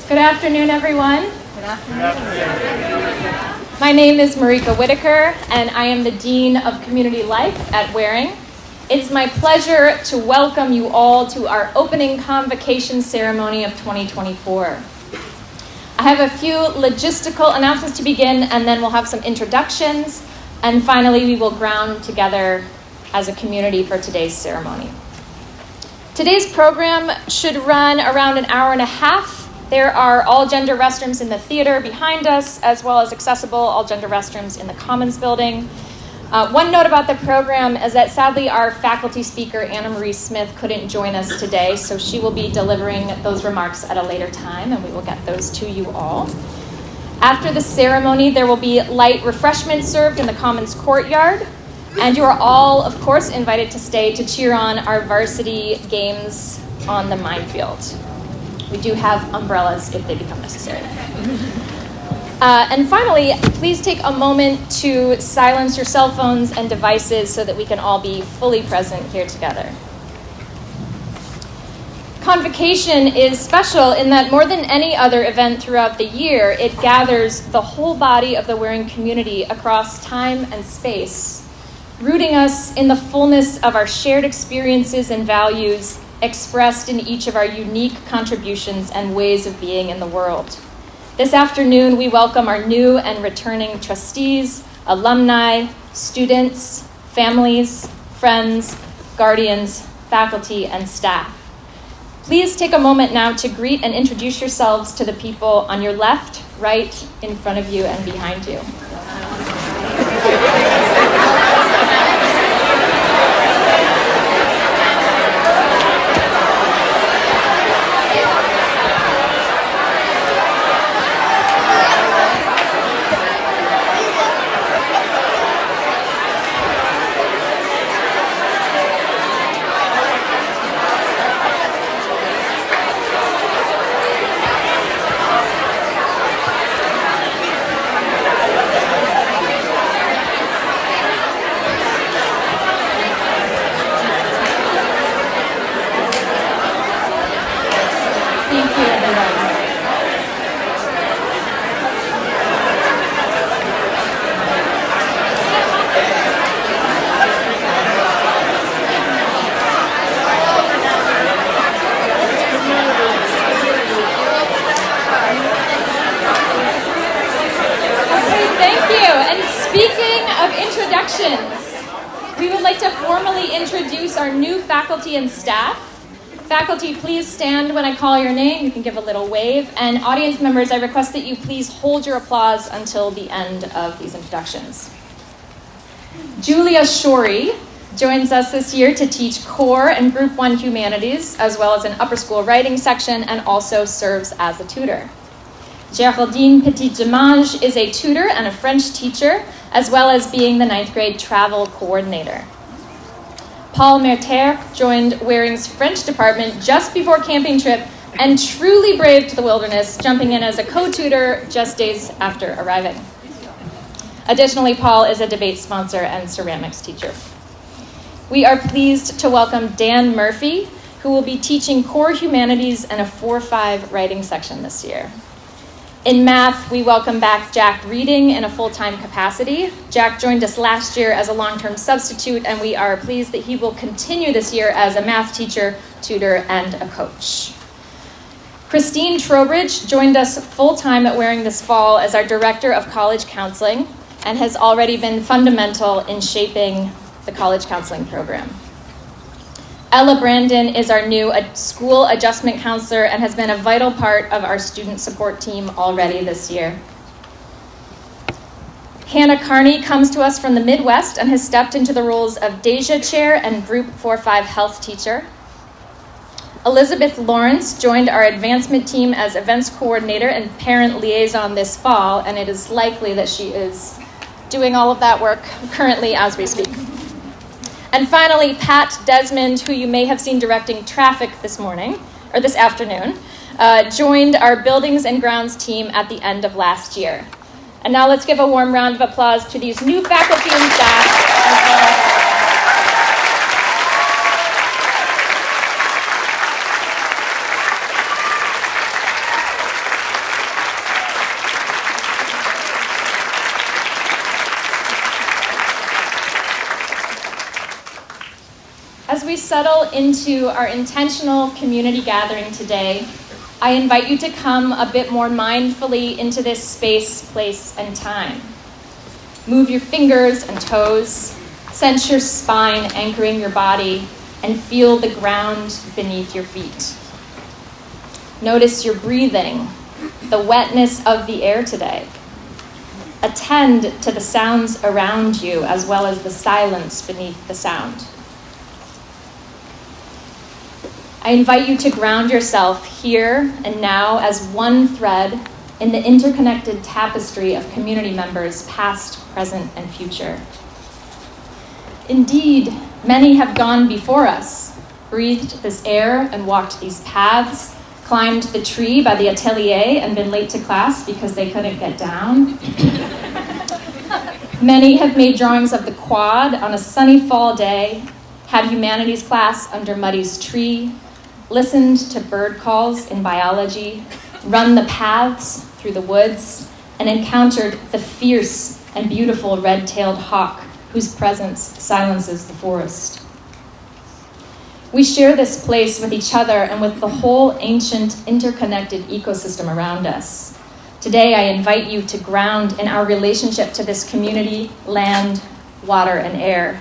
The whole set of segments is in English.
Good afternoon, everyone. Good afternoon. My name is Marika Whitaker, and I am the Dean of Community Life at Waring. It is my pleasure to welcome you all to our opening convocation ceremony of 2024. I have a few logistical announcements to begin, and then we'll have some introductions, and finally we will ground together as a community for today's ceremony. Today's program should run around an hour and a half. There are all-gender restrooms in the theater behind us, as well as accessible all-gender restrooms in the Commons building. One note about the program is that sadly our faculty speaker, Anna Marie Smith, couldn't join us today, so she will be delivering those remarks at a later time, and we will get those to you all. After the ceremony, there will be light refreshments served in the Commons courtyard, and you are all, of course, invited to stay to cheer on our varsity games on the minefield. We do have umbrellas if they become necessary. And finally, please take a moment to silence your cell phones and devices so that we can all be fully present here together. Convocation is special in that more than any other event throughout the year, it gathers the whole body of the Waring community across time and space, rooting us in the fullness of our shared experiences and values expressed in each of our unique contributions and ways of being in the world. This afternoon, we welcome our new and returning trustees, alumni, students, families, friends, guardians, faculty, and staff. Please take a moment now to greet and introduce yourselves to the people on your left, right, in front of you, and behind you. We would like to formally introduce our new faculty and staff. Faculty, please stand when I call your name. You can give a little wave. And audience members, I request that you please hold your applause until the end of these introductions. Julia Shorey joins us this year to teach core and Group 1 humanities, as well as an upper school writing section, and also serves as a tutor. Geraldine Petit-Demange is a tutor and a French teacher, as well as being the 9th grade travel coordinator. Paul Merter joined Waring's French department just before camping trip and truly braved the wilderness, jumping in as a co-tutor just days after arriving. Additionally, Paul is a debate sponsor and ceramics teacher. We are pleased to welcome Dan Murphy, who will be teaching core humanities and a 4-5 writing section this year. In math, we welcome back Jack Reading in a full-time capacity. Jack joined us last year as a long-term substitute, and we are pleased that he will continue this year as a math teacher, tutor, and a coach. Christine Trowbridge joined us full-time at Waring this fall as our Director of College Counseling and has already been fundamental in shaping the college counseling program. Ella Brandon is our new school adjustment counselor and has been a vital part of our student support team already this year. Hannah Carney comes to us from the Midwest and has stepped into the roles of Deja Chair and Group 4-5 Health Teacher. Elizabeth Lawrence joined our advancement team as events coordinator and parent liaison this fall, and it is likely that she is doing all of that work currently as we speak. And finally, Pat Desmond, who you may have seen directing traffic this afternoon, joined our buildings and grounds team at the end of last year. And now let's give a warm round of applause to these new faculty and staff. As we settle into our intentional community gathering today, I invite you to come a bit more mindfully into this space, place, and time. Move your fingers and toes, sense your spine anchoring your body, and feel the ground beneath your feet. Notice your breathing, the wetness of the air today. Attend to the sounds around you as well as the silence beneath the sound. I invite you to ground yourself here and now as one thread in the interconnected tapestry of community members, past, present, and future. Indeed, many have gone before us, breathed this air and walked these paths, climbed the tree by the atelier and been late to class because they couldn't get down. Many have made drawings of the quad on a sunny fall day, had humanities class under Muddy's tree, listened to bird calls in biology, run the paths through the woods, and encountered the fierce and beautiful red-tailed hawk whose presence silences the forest. We share this place with each other and with the whole ancient interconnected ecosystem around us. Today, I invite you to ground in our relationship to this community, land, water, and air.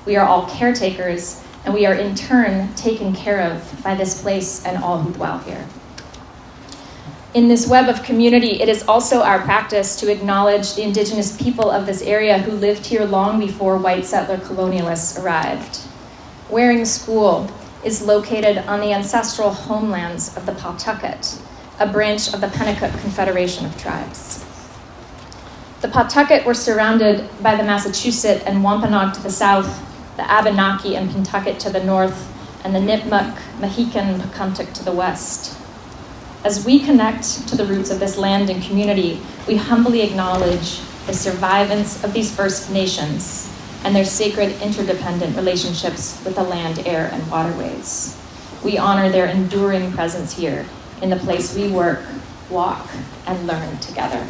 We are all caretakers, and we are in turn taken care of by this place and all who dwell here. In this web of community, it is also our practice to acknowledge the indigenous people of this area who lived here long before white settler colonialists arrived. Waring School is located on the ancestral homelands of the Pawtucket, a branch of the Pennacook Confederation of Tribes. The Pawtucket were surrounded by the Massachusetts and Wampanoag to the south, the Abenaki and Pentucket to the north, and the Nipmuc, Mohican, and Pocumtuck to the west. As we connect to the roots of this land and community, we humbly acknowledge the survivance of these First Nations and their sacred interdependent relationships with the land, air, and waterways. We honor their enduring presence here in the place we work, walk, and learn together.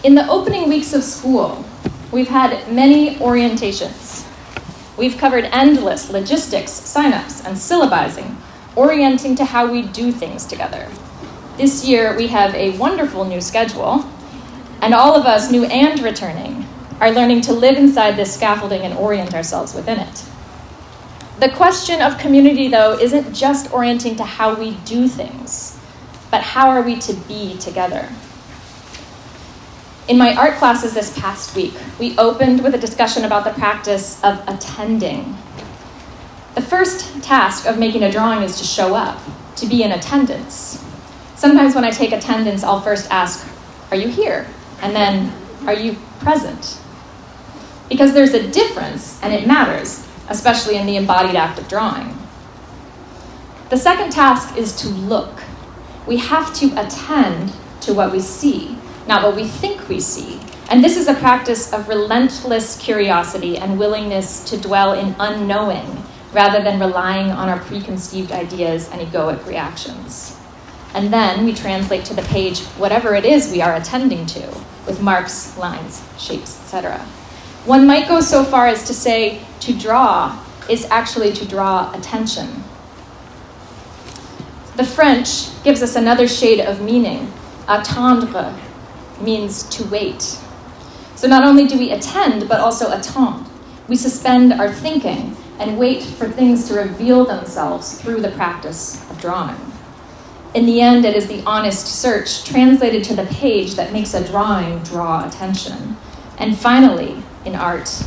In the opening weeks of school, we've had many orientations. We've covered endless logistics, signups, and syllabizing, orienting to how we do things together. This year, we have a wonderful new schedule, and all of us, new and returning, are learning to live inside this scaffolding and orient ourselves within it. The question of community, though, isn't just orienting to how we do things, but how are we to be together? In my art classes this past week, we opened with a discussion about the practice of attending. The first task of making a drawing is to show up, to be in attendance. Sometimes when I take attendance, I'll first ask, are you here? And then, are you present? Because there's a difference, and it matters, especially in the embodied act of drawing. The second task is to look. We have to attend to what we see, not what we think we see. And this is a practice of relentless curiosity and willingness to dwell in unknowing rather than relying on our preconceived ideas and egoic reactions. And then we translate to the page whatever it is we are attending to, with marks, lines, shapes, etc. One might go so far as to say to draw is actually to draw attention. The French gives us another shade of meaning. Attendre means to wait. So not only do we attend, but also attendre. We suspend our thinking and wait for things to reveal themselves through the practice of drawing. In the end, it is the honest search translated to the page that makes a drawing draw attention. And finally, in art,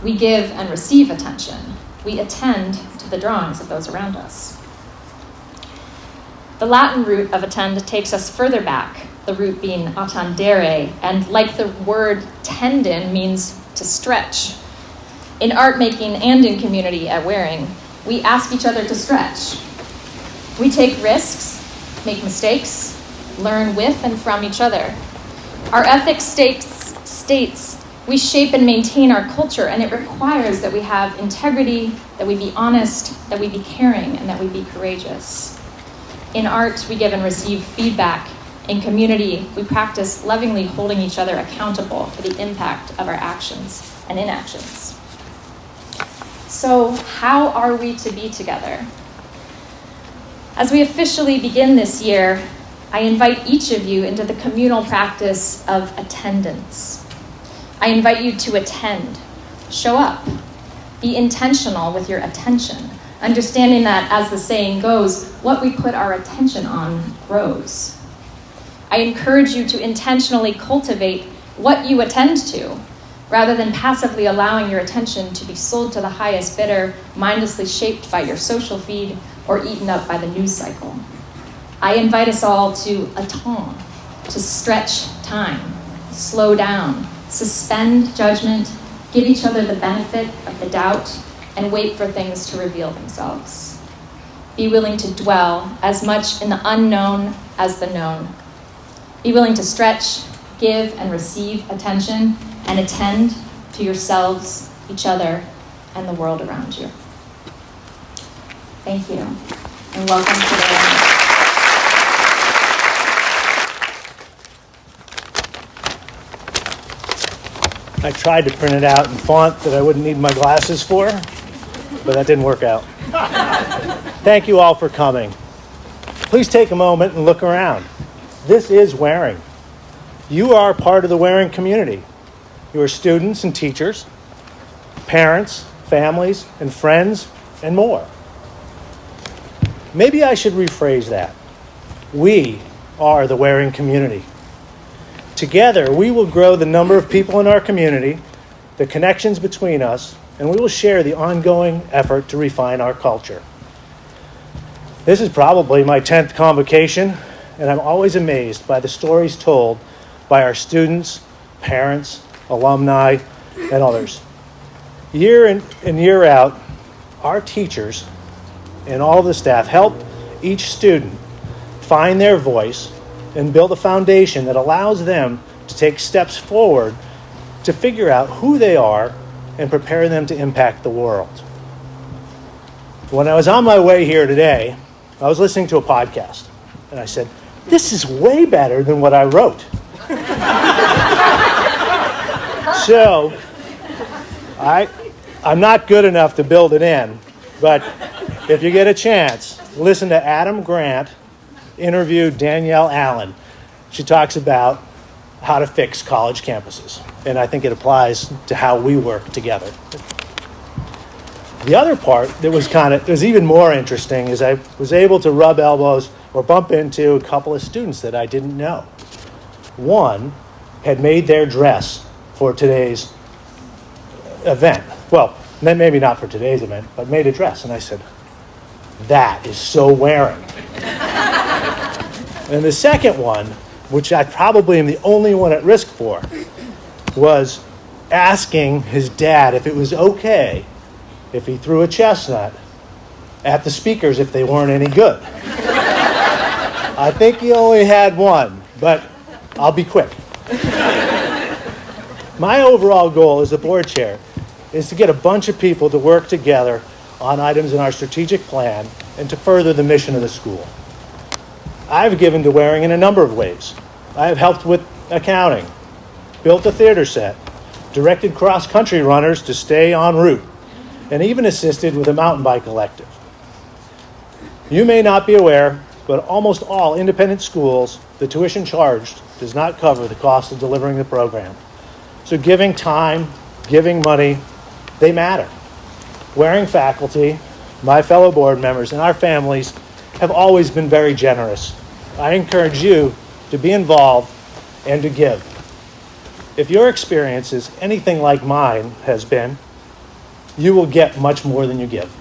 we give and receive attention. We attend to the drawings of those around us. The Latin root of attend takes us further back, the root being attendere, and like the word tendon means to stretch. In art making and in community at Waring, we ask each other to stretch. We take risks, make mistakes, learn with and from each other. Our ethics states we shape and maintain our culture, and it requires that we have integrity, that we be honest, that we be caring, and that we be courageous. In art, we give and receive feedback. In community, we practice lovingly holding each other accountable for the impact of our actions and inactions. So, how are we to be together? As we officially begin this year, I invite each of you into the communal practice of attendance. I invite you to attend, show up, be intentional with your attention, understanding that, as the saying goes, what we put our attention on grows. I encourage you to intentionally cultivate what you attend to, rather than passively allowing your attention to be sold to the highest bidder, mindlessly shaped by your social feed, or eaten up by the news cycle. I invite us all to attend, to stretch time, slow down, suspend judgment, give each other the benefit of the doubt, and wait for things to reveal themselves. Be willing to dwell as much in the unknown as the known. Be willing to stretch, give, and receive attention, and attend to yourselves, each other, and the world around you. Thank you, and welcome to the I tried to print it out in font that I wouldn't need my glasses for, but that didn't work out. Thank you all for coming. Please take a moment and look around. This is Waring. You are part of the Waring community. You are students and teachers, parents, families, and friends, and more. Maybe I should rephrase that. We are the Waring community. Together, we will grow the number of people in our community, the connections between us, and we will share the ongoing effort to refine our culture. This is probably my 10th convocation, and I'm always amazed by the stories told by our students, parents, alumni, and others. Year in and year out, our teachers and all the staff help each student find their voice and build a foundation that allows them to take steps forward to figure out who they are and prepare them to impact the world. When I was on my way here today, I was listening to a podcast, and I said, this is way better than what I wrote. So, I'm not good enough to build it in, but if you get a chance, listen to Adam Grant interview Danielle Allen. She talks about how to fix college campuses, and I think it applies to how we work together. The other part that was even more interesting is I was able to rub elbows or bump into a couple of students that I didn't know. One had made their dress for today's event. Well, maybe not for today's event, but made a dress, and I said, that is so Waring. And the second one, which I probably am the only one at risk for, was asking his dad if it was okay if he threw a chestnut at the speakers if they weren't any good. I think he only had one, but I'll be quick. My overall goal as the board chair is to get a bunch of people to work together on items in our strategic plan and to further the mission of the school. I've given to Waring in a number of ways. I have helped with accounting, built a theater set, directed cross-country runners to stay en route, and even assisted with a mountain bike collective. You may not be aware, but almost all independent schools, the tuition charged does not cover the cost of delivering the program. So giving time, giving money, they matter. Waring faculty, my fellow board members, and our families have always been very generous. I encourage you to be involved and to give. If your experience is anything like mine has been, you will get much more than you give.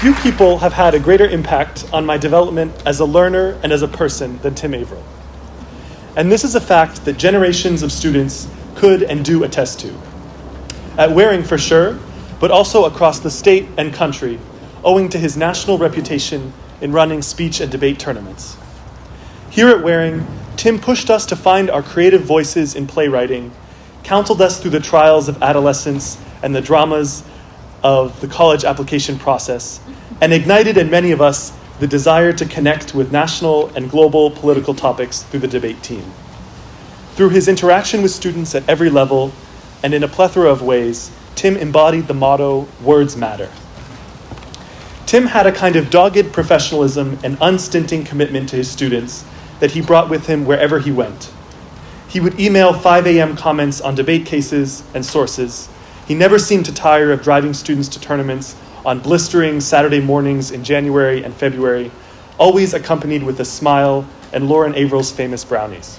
Few people have had a greater impact on my development as a learner and as a person than Tim Averill. And this is a fact that generations of students could and do attest to. At Waring for sure, but also across the state and country, owing to his national reputation in running speech and debate tournaments. Here at Waring, Tim pushed us to find our creative voices in playwriting, counseled us through the trials of adolescence and the dramas of the college application process, and ignited in many of us the desire to connect with national and global political topics through the debate team. Through his interaction with students at every level, and in a plethora of ways, Tim embodied the motto, "Words matter." Tim had a kind of dogged professionalism and unstinting commitment to his students that he brought with him wherever he went. He would email 5 a.m. comments on debate cases and sources. He never seemed to tire of driving students to tournaments on blistering Saturday mornings in January and February, always accompanied with a smile and Lauren Averill's famous brownies.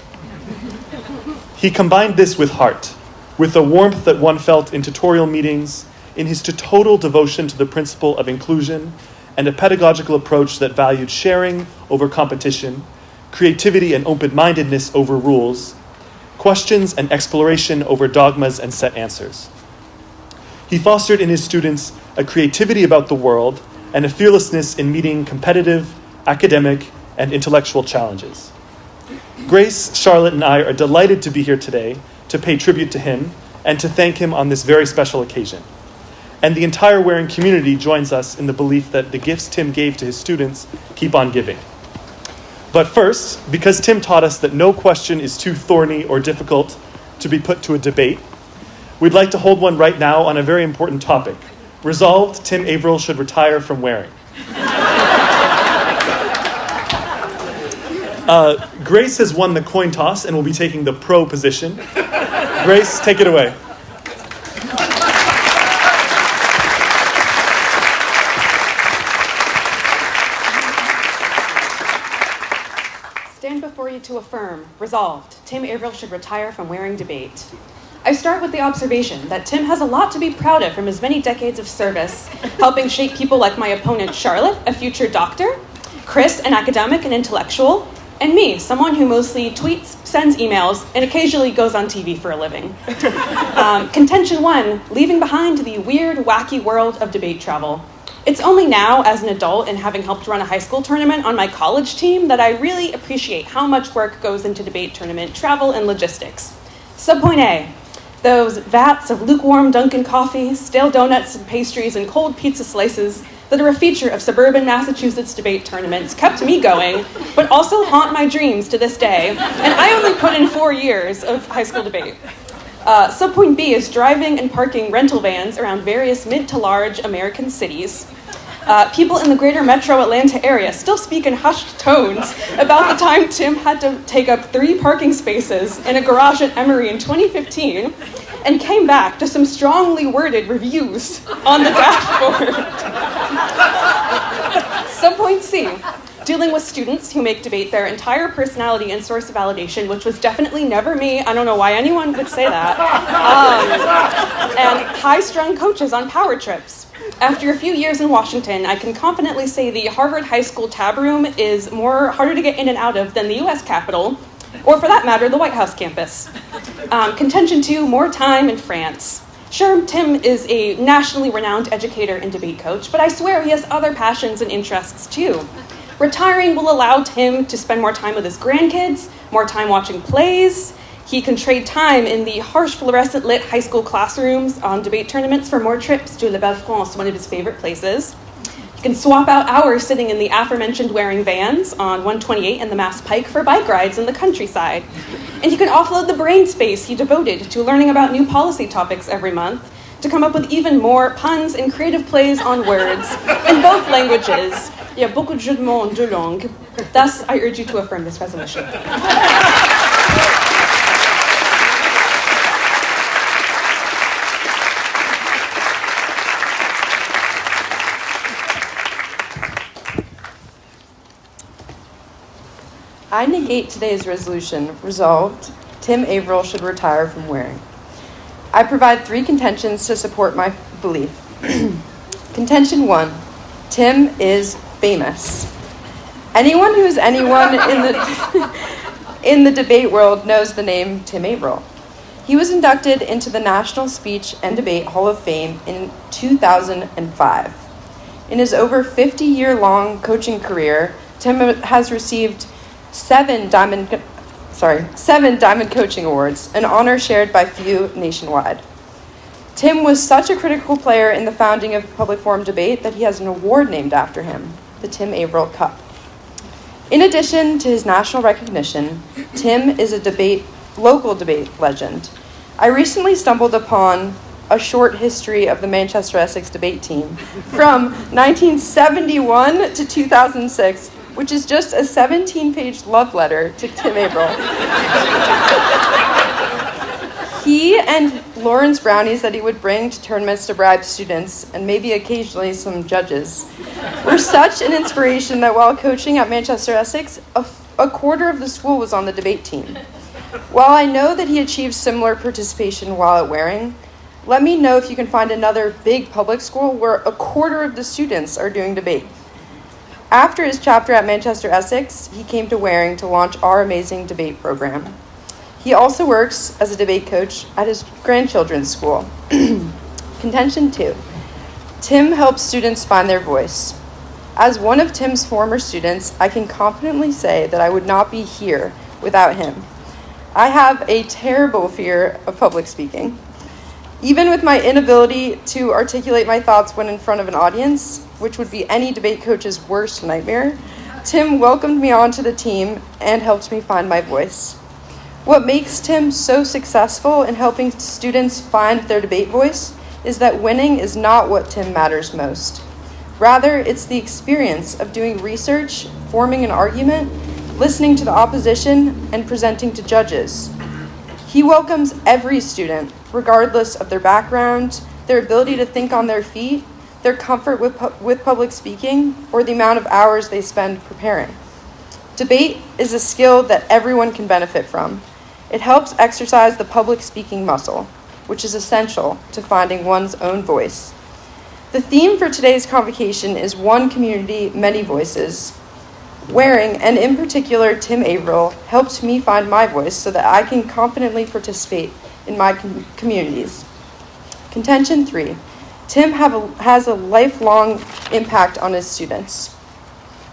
He combined this with heart, with the warmth that one felt in tutorial meetings, in his total devotion to the principle of inclusion, and a pedagogical approach that valued sharing over competition, creativity and open-mindedness over rules, questions and exploration over dogmas and set answers. He fostered in his students a creativity about the world and a fearlessness in meeting competitive, academic, and intellectual challenges. Grace, Charlotte, and I are delighted to be here today to pay tribute to him and to thank him on this very special occasion. And the entire Waring community joins us in the belief that the gifts Tim gave to his students keep on giving. But first, because Tim taught us that no question is too thorny or difficult to be put to a debate, we'd like to hold one right now on a very important topic. Resolved, Tim Averill should retire from Waring. Grace has won the coin toss and will be taking the pro position. Grace, take it away. Stand before you to affirm, resolved, Tim Averill should retire from wearing debate. I start with the observation that Tim has a lot to be proud of from his many decades of service, helping shape people like my opponent Charlotte, a future doctor, Chris, an academic and intellectual, and me, someone who mostly tweets, sends emails, and occasionally goes on TV for a living. Contention 1, leaving behind the weird, wacky world of debate travel. It's only now, as an adult and having helped run a high school tournament on my college team, that I really appreciate how much work goes into debate tournament travel and logistics. Subpoint A, those vats of lukewarm Dunkin' coffee, stale donuts and pastries, and cold pizza slices that are a feature of suburban Massachusetts debate tournaments kept me going, but also haunt my dreams to this day, and I only put in 4 years of high school debate. Subpoint B is driving and parking rental vans around various mid to large American cities. People in the greater metro Atlanta area still speak in hushed tones about the time Tim had to take up 3 parking spaces in a garage at Emory in 2015 and came back to some strongly worded reviews on the dashboard. Subpoint C, dealing with students who make debate their entire personality and source of validation, which was definitely never me. I don't know why anyone would say that. And high-strung coaches on power trips. After a few years in Washington, I can confidently say the Harvard High School tab room is harder to get in and out of than the U.S. Capitol, or for that matter, the White House campus. Contention 2, more time in France. Sure, Tim is a nationally renowned educator and debate coach, but I swear he has other passions and interests too. Retiring will allow Tim to spend more time with his grandkids, more time watching plays. He can trade time in the harsh fluorescent lit high school classrooms on debate tournaments for more trips to La Belle France, one of his favorite places. He can swap out hours sitting in the aforementioned wearing vans on 128 and the Mass Pike for bike rides in the countryside. And he can offload the brain space he devoted to learning about new policy topics every month to come up with even more puns and creative plays on words in both languages. Il y a beaucoup de jeux de mots en 2 langues. Thus, I urge you to affirm this resolution. I negate today's resolution. Resolved, Tim Averill should retire from wearing. I provide 3 contentions to support my belief. Contention 1, Tim is famous. Anyone who's anyone in the debate world knows the name Tim Averill. He was inducted into the National Speech and Debate Hall of Fame in 2005. In his over 50-year-long coaching career, Tim has received 7 Diamond Coaching Awards, an honor shared by few nationwide. Tim was such a critical player in the founding of public forum debate that he has an award named after him, the Tim Averill Cup. In addition to his national recognition, Tim is a local debate legend. I recently stumbled upon a short history of the Manchester Essex debate team from 1971 to 2006, which is just a 17-page love letter to Tim Averill. He and Lawrence Brownie said he would bring to tournaments to bribe students, and maybe occasionally some judges, were such an inspiration that while coaching at Manchester Essex, a quarter of the school was on the debate team. While I know that he achieved similar participation while at Waring, let me know if you can find another big public school where a quarter of the students are doing debate. After his chapter at Manchester Essex, he came to Waring to launch our amazing debate program. He also works as a debate coach at his grandchildren's school. Contention 2. Tim helps students find their voice. As one of Tim's former students, I can confidently say that I would not be here without him. I have a terrible fear of public speaking. Even with my inability to articulate my thoughts when in front of an audience, which would be any debate coach's worst nightmare, Tim welcomed me onto the team and helped me find my voice. What makes Tim so successful in helping students find their debate voice is that winning is not what Tim matters most. Rather, it's the experience of doing research, forming an argument, listening to the opposition, and presenting to judges. He welcomes every student, regardless of their background, their ability to think on their feet, their comfort with public speaking, or the amount of hours they spend preparing. Debate is a skill that everyone can benefit from. It helps exercise the public speaking muscle, which is essential to finding one's own voice. The theme for today's convocation is One Community, Many Voices. Waring, and in particular Tim Averill, helped me find my voice so that I can confidently participate in my communities. Contention 3. Tim has a lifelong impact on his students.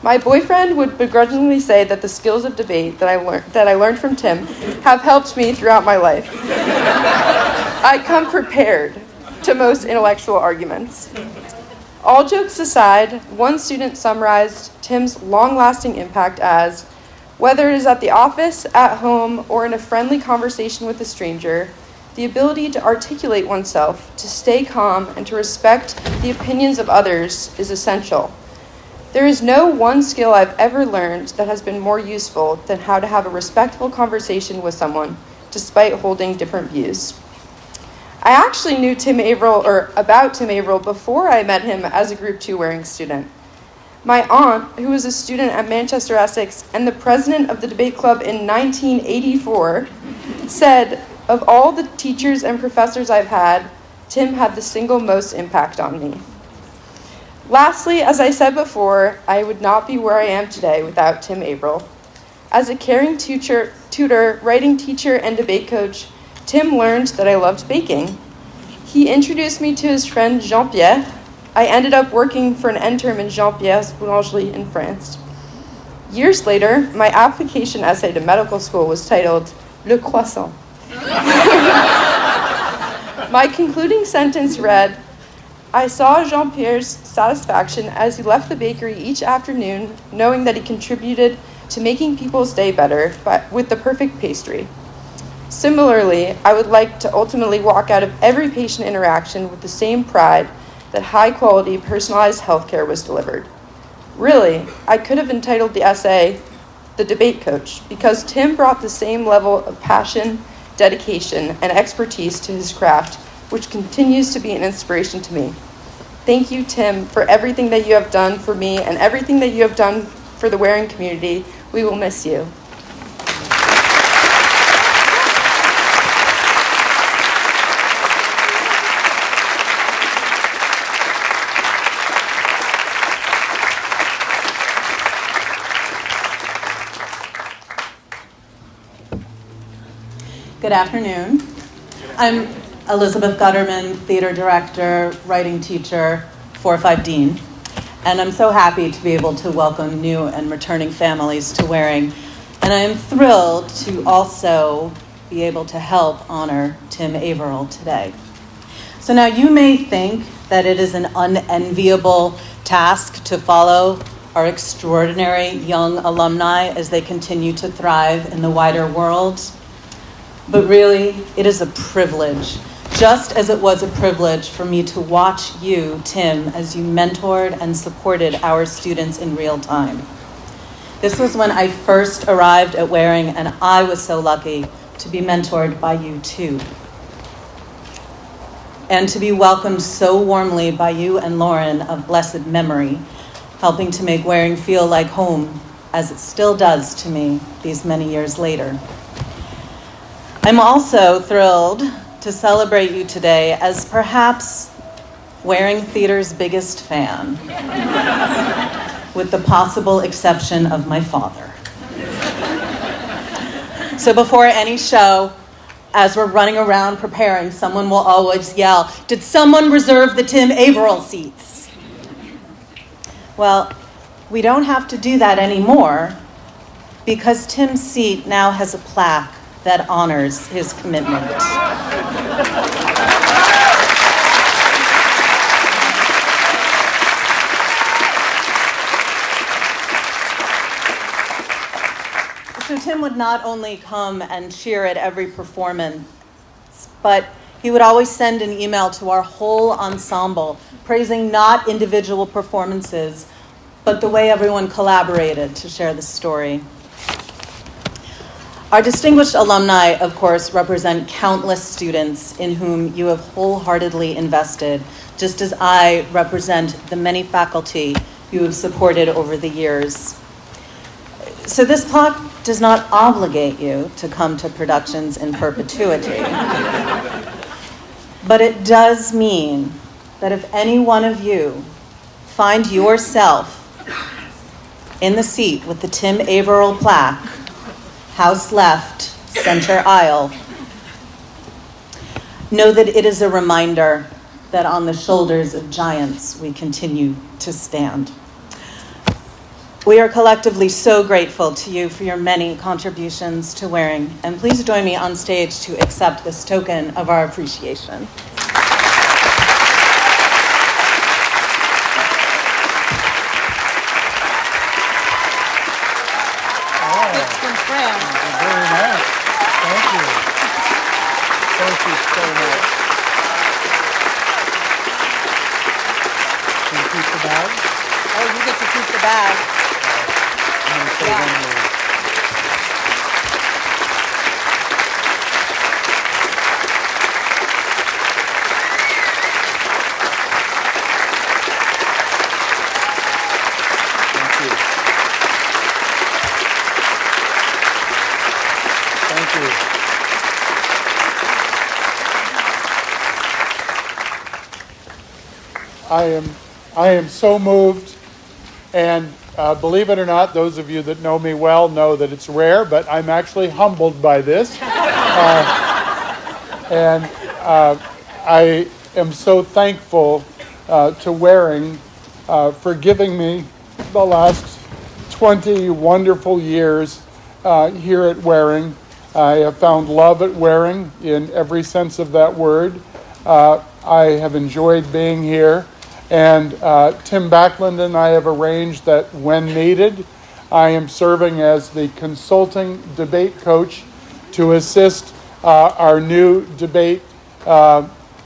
My boyfriend would begrudgingly say that the skills of debate that I learned from Tim have helped me throughout my life. I come prepared to most intellectual arguments. All jokes aside, one student summarized Tim's long-lasting impact as, whether it is at the office, at home, or in a friendly conversation with a stranger, the ability to articulate oneself, to stay calm, and to respect the opinions of others is essential. There is no one skill I've ever learned that has been more useful than how to have a respectful conversation with someone, despite holding different views. I actually knew about Tim Averill before I met him as a Group 2 Waring student. My aunt, who was a student at Manchester Essex and the president of the debate club in 1984, said, of all the teachers and professors I've had, Tim had the single most impact on me. Lastly, as I said before, I would not be where I am today without Tim Averill. As a caring tutor, writing teacher, and debate coach, Tim learned that I loved baking. He introduced me to his friend Jean-Pierre. I ended up working for an intern in Jean-Pierre's boulangerie in France. Years later, my application essay to medical school was titled Le Croissant. My concluding sentence read, I saw Jean-Pierre's satisfaction as he left the bakery each afternoon, knowing that he contributed to making people's day better with the perfect pastry. Similarly, I would like to ultimately walk out of every patient interaction with the same pride that high-quality, personalized healthcare was delivered. Really, I could have entitled the essay, The Debate Coach, because Tim brought the same level of passion, dedication, and expertise to his craft, which continues to be an inspiration to me. Thank you, Tim, for everything that you have done for me and everything that you have done for the Waring community. We will miss you. Good afternoon. I'm Elizabeth Gutterman, theater director, writing teacher, 4-5 dean, and I'm so happy to be able to welcome new and returning families to Waring, and I am thrilled to also be able to help honor Tim Averill today. So now you may think that it is an unenviable task to follow our extraordinary young alumni as they continue to thrive in the wider world. But really, it is a privilege, just as it was a privilege for me to watch you, Tim, as you mentored and supported our students in real time. This was when I first arrived at Waring, and I was so lucky to be mentored by you too. And to be welcomed so warmly by you and Lauren of blessed memory, helping to make Waring feel like home, as it still does to me these many years later. I'm also thrilled to celebrate you today as perhaps Waring Theater's biggest fan, with the possible exception of my father. So before any show, as we're running around preparing, someone will always yell, "Did someone reserve the Tim Averill seats?" Well, we don't have to do that anymore because Tim's seat now has a plaque that honors his commitment. So Tim would not only come and cheer at every performance, but he would always send an email to our whole ensemble, praising not individual performances, but the way everyone collaborated to share the story. Our distinguished alumni, of course, represent countless students in whom you have wholeheartedly invested, just as I represent the many faculty you have supported over the years. So this plaque does not obligate you to come to productions in perpetuity. But it does mean that if any one of you find yourself in the seat with the Tim Averill plaque, house left, center aisle, know that it is a reminder that on the shoulders of giants we continue to stand. We are collectively so grateful to you for your many contributions to Waring, and please join me on stage to accept this token of our appreciation. Very nice. Thank you. Thank you so much. Can you keep the bag? Oh, you get to keep the bag. I'm going to say one word. Thank you. Thank you. I am so moved, and believe it or not, those of you that know me well know that it's rare, but I'm actually humbled by this. And I am so thankful to Waring for giving me the last 20 wonderful years here at Waring. I have found love at Waring in every sense of that word. I have enjoyed being here. And Tim Backlund and I have arranged that when needed, I am serving as the consulting debate coach to assist our new debate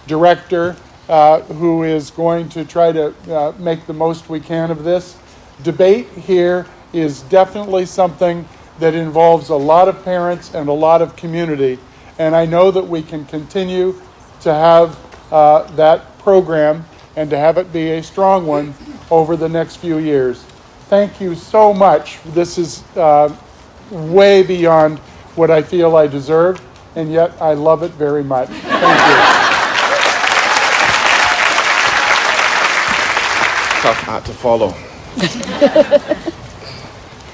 director, who is going to try to make the most we can of this. Debate here is definitely something that involves a lot of parents and a lot of community. And I know that we can continue to have that program and to have it be a strong one over the next few years. Thank you so much. This is way beyond what I feel I deserve, and yet I love it very much. Thank you. Tough act to follow.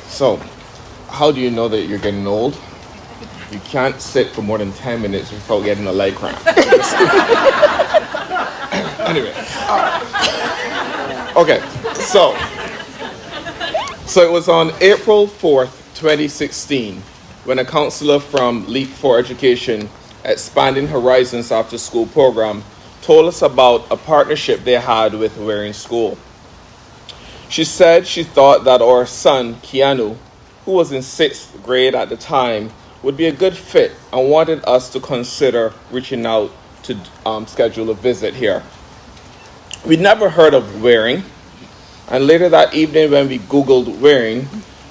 So, how do you know that you're getting old? You can't sit for more than 10 minutes without getting a leg cramp. Anyway. Okay, so it was on April 4th, 2016, when a counselor from Leap for Education, Expanding Horizons After School program, told us about a partnership they had with Waring School. She said she thought that our son, Keanu, who was in 6th grade at the time, would be a good fit and wanted us to consider reaching out to schedule a visit here. We'd never heard of Waring, and later that evening when we Googled Waring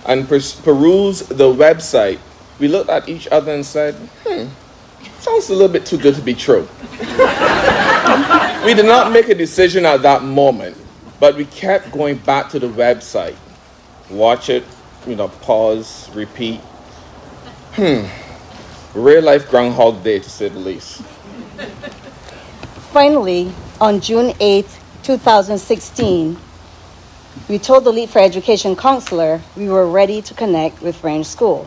and perused the website, we looked at each other and said, sounds a little bit too good to be true. We did not make a decision at that moment, but we kept going back to the website. Watch it, pause, repeat. Real life Groundhog Day, to say the least. Finally, on June 8th, 2016, we told the Leap for Education counselor we were ready to connect with Waring School.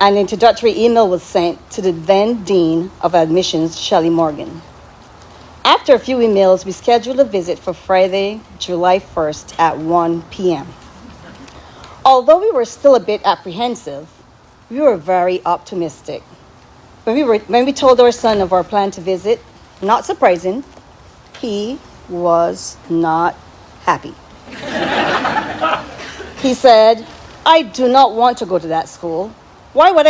An introductory email was sent to the then Dean of Admissions, Shelley Morgan. After a few emails, we scheduled a visit for Friday, July 1st at 1 p.m. Although we were still a bit apprehensive, we were very optimistic. When we told our son of our plan to visit, not surprising, he was not happy. He said, "I do not want to go to that school. Why would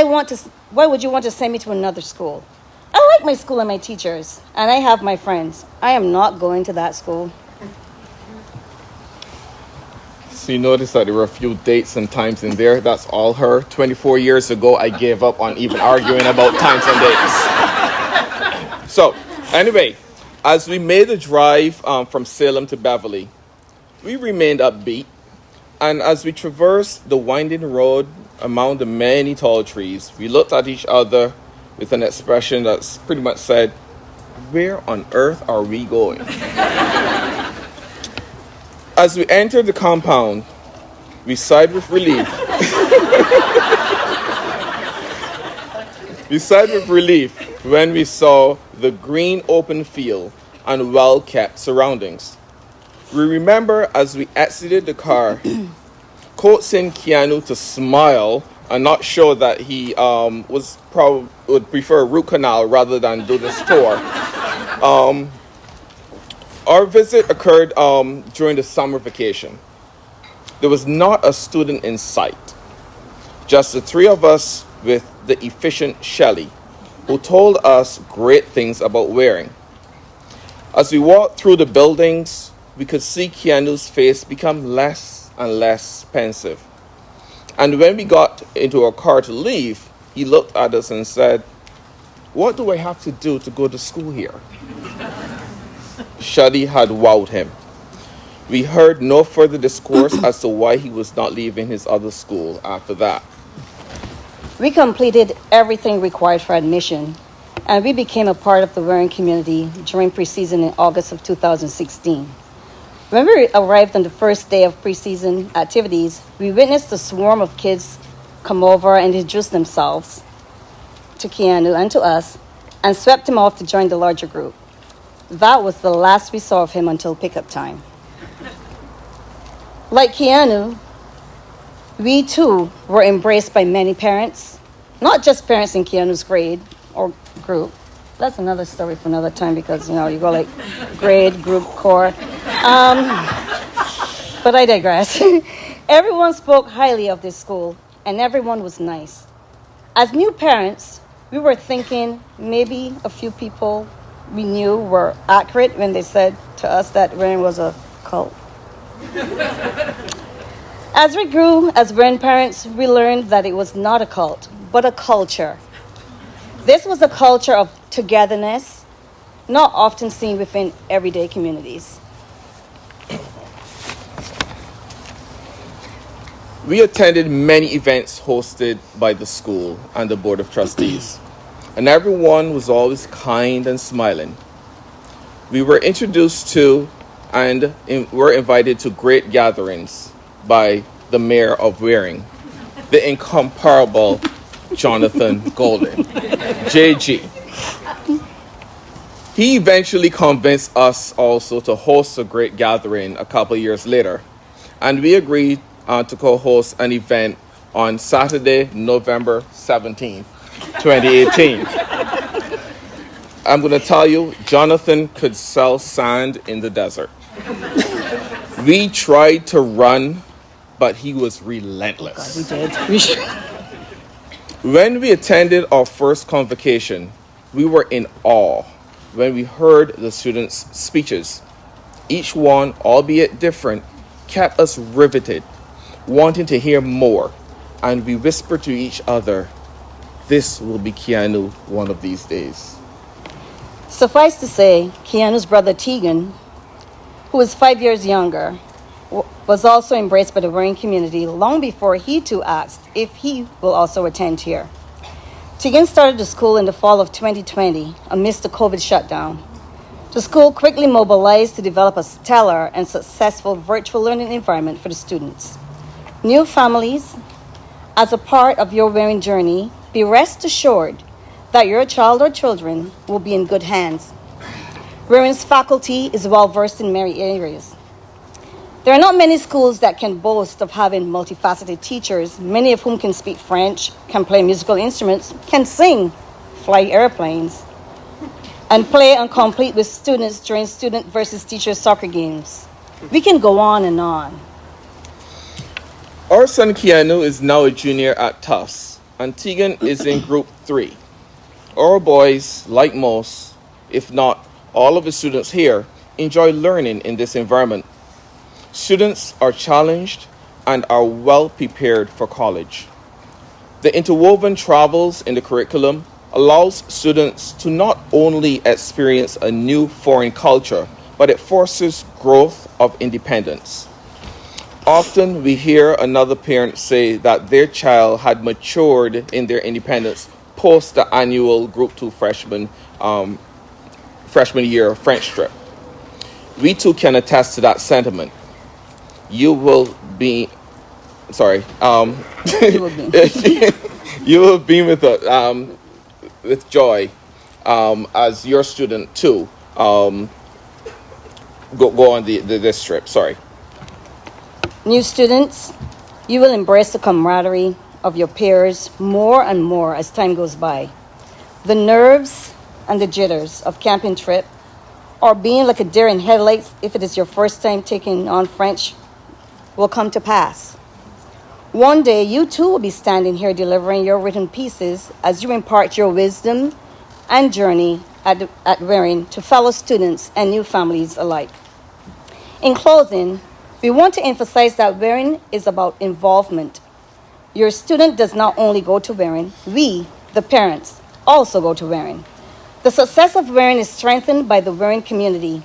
you want to send me to another school? I like my school and my teachers, and I have my friends. I am not going to that school." So you notice that there were a few dates and times in there. That's all her. 24 years ago, I gave up on even arguing about times and dates. So, anyway, as we made the drive from Salem to Beverly, we remained upbeat. And as we traversed the winding road among the many tall trees, we looked at each other with an expression that's pretty much said, "Where on earth are we going?" As we entered the compound, we sighed with relief. We sighed with relief when we saw the green open field and well-kept surroundings. We remember as we exited the car, coaxing Keanu to smile and not show that he would prefer a root canal rather than do this tour. Our visit occurred during the summer vacation. There was not a student in sight, just the three of us with the efficient Shelley, who told us great things about wearing. As we walked through the buildings, we could see Keanu's face become less and less pensive. And when we got into our car to leave, he looked at us and said, "What do I have to do to go to school here?" Shadi had wowed him. We heard no further discourse as to why he was not leaving his other school after that. We completed everything required for admission, and we became a part of the Warren community during preseason in August of 2016. When we arrived on the first day of preseason activities, we witnessed a swarm of kids come over and introduce themselves to Keanu and to us, and swept him off to join the larger group. That was the last we saw of him until pickup time. Like Keanu, we too were embraced by many parents, not just parents in Keanu's grade or group. That's another story for another time because, you go like grade, group, core. But I digress. Everyone spoke highly of this school, and everyone was nice. As new parents, we were thinking maybe a few people we knew were accurate when they said to us that Warren was a cult. As we grew as grandparents, we learned that it was not a cult, but a culture. This was a culture of togetherness, not often seen within everyday communities. We attended many events hosted by the school and the Board of Trustees, and everyone was always kind and smiling. We were introduced to and were invited to great gatherings by the mayor of Waring, the incomparable Jonathan Golden, JG. He eventually convinced us also to host a great gathering a couple years later, and we agreed to co-host an event on Saturday, November 17th, 2018. I'm going to tell you, Jonathan could sell sand in the desert. We tried to run, but he was relentless. God, we did. When we attended our first convocation, we were in awe when we heard the students' speeches. Each one, albeit different, kept us riveted, wanting to hear more, and we whispered to each other, "This will be Keanu one of these days." Suffice to say, Keanu's brother Tegan, who is 5 years younger, was also embraced by the Warren community long before he too asked if he will also attend here. Tegan started the school in the fall of 2020 amidst the COVID shutdown. The school quickly mobilized to develop a stellar and successful virtual learning environment for the students. New families, as a part of your Warren journey, be rest assured that your child or children will be in good hands. Warren's faculty is well versed in many areas. There are not many schools that can boast of having multifaceted teachers, many of whom can speak French, can play musical instruments, can sing, fly airplanes, and play and compete with students during student versus teacher soccer games. We can go on and on. Our son Keanu is now a junior at Tufts, and Tegan is in Group 3. Our boys, like most, if not all of the students here, enjoy learning in this environment. Students are challenged and are well prepared for college. The interwoven travels in the curriculum allows students to not only experience a new foreign culture, but it forces growth of independence. Often we hear another parent say that their child had matured in their independence post the annual Group 2 freshman year French trip. We too can attest to that sentiment. You will be you will be with joy as your student too go on this trip. New students, you will embrace the camaraderie of your peers more and more as time goes by. The nerves and the jitters of camping trip or being like a deer in headlights if it is your first time taking on French will come to pass. One day, you too will be standing here delivering your written pieces as you impart your wisdom and journey at Wearing to fellow students and new families alike. In closing, we want to emphasize that Wearing is about involvement. Your student does not only go to Wearing, we, the parents, also go to Wearing. The success of Wearing is strengthened by the Wearing community.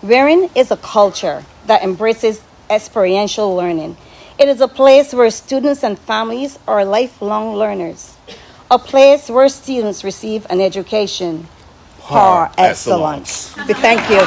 Wearing is a culture that embraces experiential learning. It is a place where students and families are lifelong learners, a place where students receive an education par excellence. Thank you.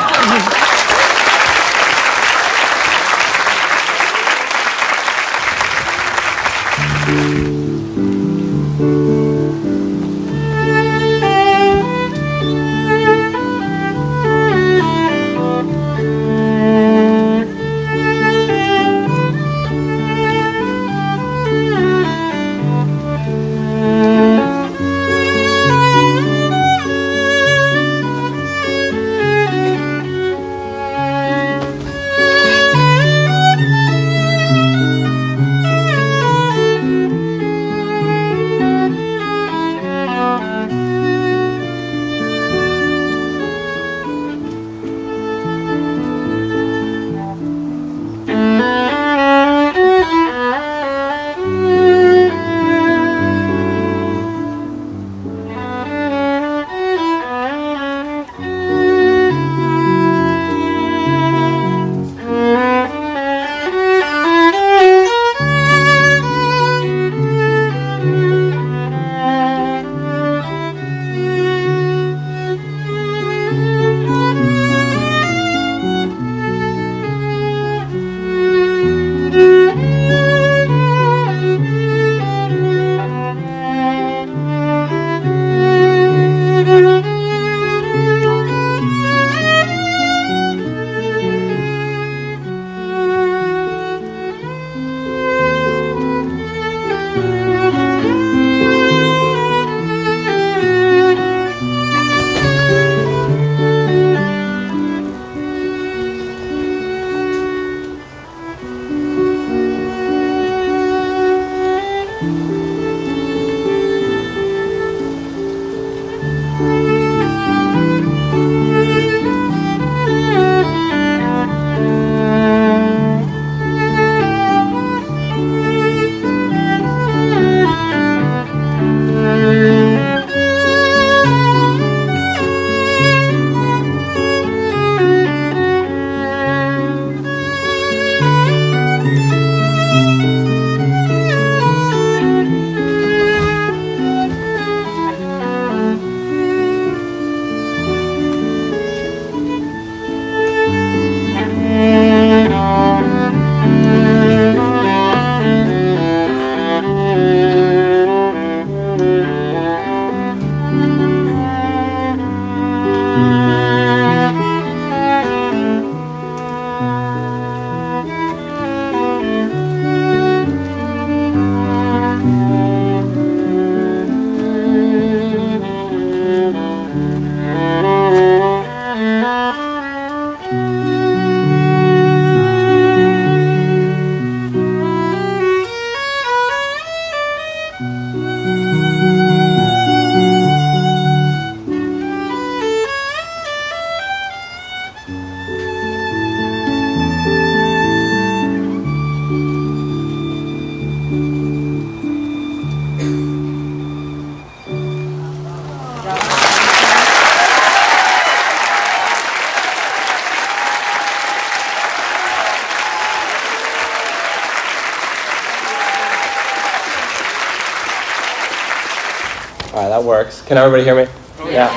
That works. Can everybody hear me? Yeah.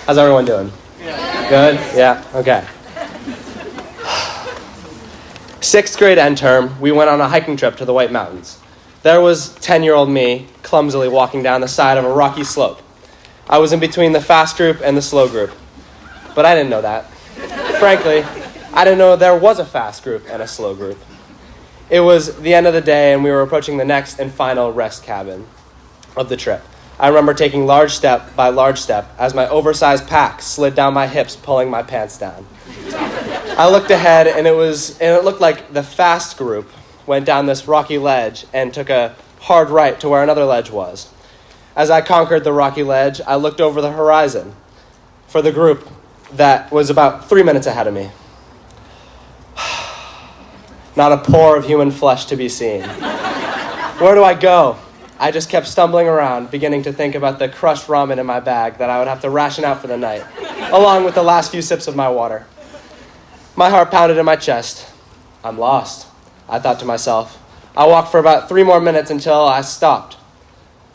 How's everyone doing? Good? Yeah? Okay. 6th grade end term, we went on a hiking trip to the White Mountains. There was 10-year-old me clumsily walking down the side of a rocky slope. I was in between the fast group and the slow group. But I didn't know that. Frankly, I didn't know there was a fast group and a slow group. It was the end of the day, and we were approaching the next and final rest cabin of the trip. I remember taking large step by large step as my oversized pack slid down my hips, pulling my pants down. I looked ahead, and it looked like the fast group went down this rocky ledge and took a hard right to where another ledge was. As I conquered the rocky ledge, I looked over the horizon for the group that was about 3 minutes ahead of me. Not a pore of human flesh to be seen. Where do I go? I just kept stumbling around, beginning to think about the crushed ramen in my bag that I would have to ration out for the night, along with the last few sips of my water. My heart pounded in my chest. I'm lost, I thought to myself. I walked for about 3 more minutes until I stopped.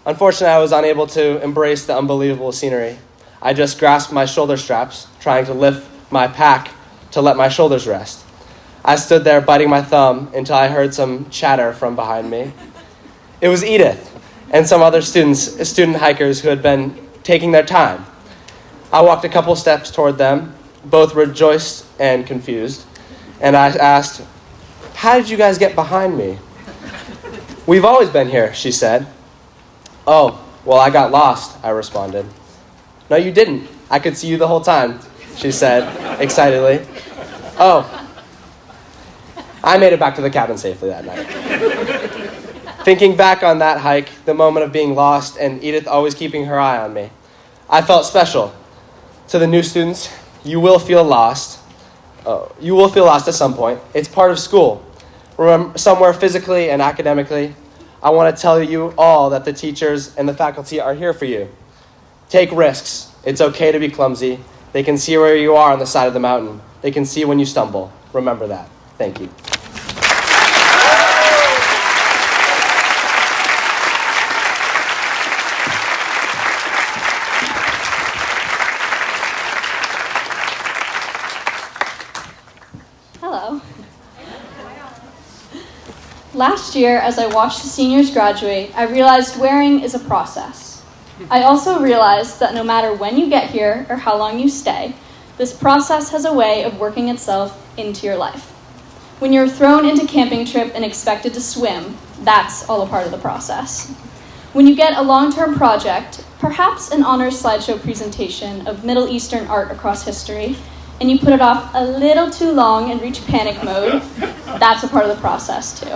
Unfortunately, I was unable to embrace the unbelievable scenery. I just grasped my shoulder straps, trying to lift my pack to let my shoulders rest. I stood there biting my thumb until I heard some chatter from behind me. It was Edith and some other student hikers who had been taking their time. I walked a couple steps toward them, both rejoiced and confused, and I asked, "How did you guys get behind me?" "We've always been here," she said. "Oh, well, I got lost," I responded. "No, you didn't. I could see you the whole time," she said excitedly. "Oh." I made it back to the cabin safely that night. Thinking back on that hike, the moment of being lost, and Edith always keeping her eye on me, I felt special. To the new students, you will feel lost. You will feel lost at some point. It's part of school. Remember, somewhere physically and academically, I want to tell you all that the teachers and the faculty are here for you. Take risks. It's okay to be clumsy. They can see where you are on the side of the mountain. They can see when you stumble. Remember that. Thank you. Hello. Last year, as I watched the seniors graduate, I realized wearing is a process. I also realized that no matter when you get here or how long you stay, this process has a way of working itself into your life. When you're thrown into camping trip and expected to swim, that's all a part of the process. When you get a long-term project, perhaps an honors slideshow presentation of Middle Eastern art across history, and you put it off a little too long and reach panic mode, that's a part of the process too.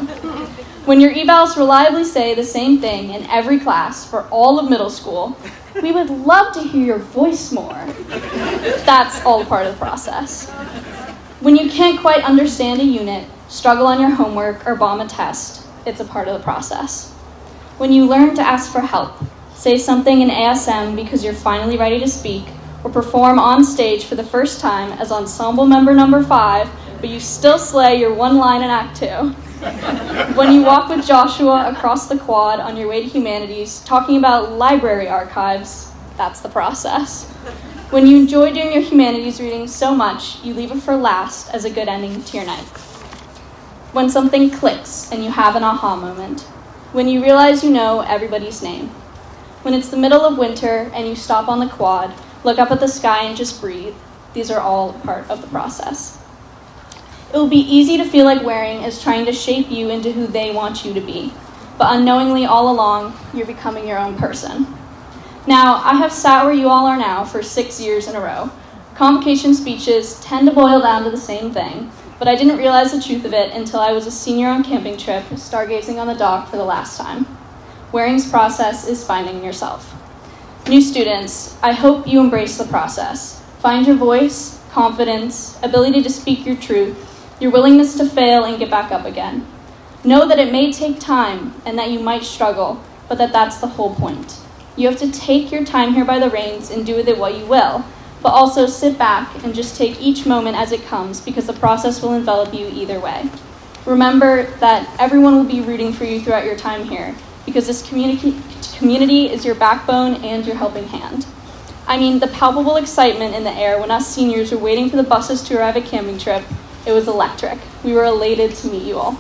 When your evals reliably say the same thing in every class for all of middle school, we would love to hear your voice more. That's all part of the process. When you can't quite understand a unit, struggle on your homework, or bomb a test, it's a part of the process. When you learn to ask for help, say something in ASM because you're finally ready to speak, or perform on stage for the first time as ensemble member number 5, but you still slay your one line in Act 2. When you walk with Joshua across the quad on your way to humanities, talking about library archives, that's the process. When you enjoy doing your humanities reading so much, you leave it for last as a good ending to your night. When something clicks and you have an aha moment. When you realize you know everybody's name. When it's the middle of winter and you stop on the quad, look up at the sky and just breathe. These are all part of the process. It will be easy to feel like wearing is trying to shape you into who they want you to be, but unknowingly all along, you're becoming your own person. Now, I have sat where you all are now for 6 years in a row. Convocation speeches tend to boil down to the same thing, but I didn't realize the truth of it until I was a senior on camping trip, stargazing on the dock for the last time. Wearing's process is finding yourself. New students, I hope you embrace the process. Find your voice, confidence, ability to speak your truth, your willingness to fail and get back up again. Know that it may take time and that you might struggle, but that's the whole point. You have to take your time here by the reins and do with it what you will, but also sit back and just take each moment as it comes because the process will envelop you either way. Remember that everyone will be rooting for you throughout your time here because this Community is your backbone and your helping hand. I mean, the palpable excitement in the air when us seniors were waiting for the buses to arrive at camping trip, it was electric. We were elated to meet you all.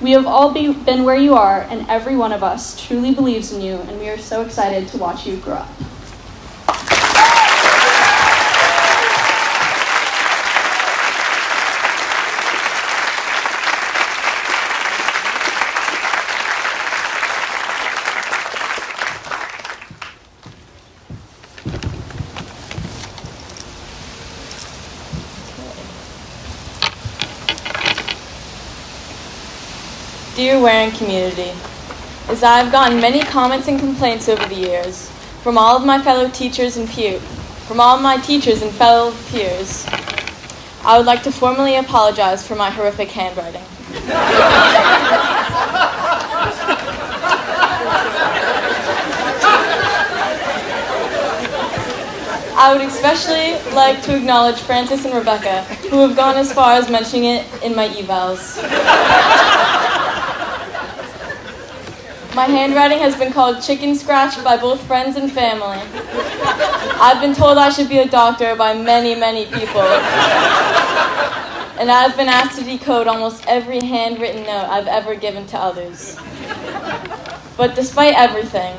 We have all been where you are, and every one of us truly believes in you, and we are so excited to watch you grow up. Dear Waring community, as I have gotten many comments and complaints over the years from all of my fellow teachers and fellow peers, I would like to formally apologize for my horrific handwriting. I would especially like to acknowledge Francis and Rebecca, who have gone as far as mentioning it in my evals. My handwriting has been called chicken scratch by both friends and family. I've been told I should be a doctor by many, many people. And I've been asked to decode almost every handwritten note I've ever given to others. But despite everything,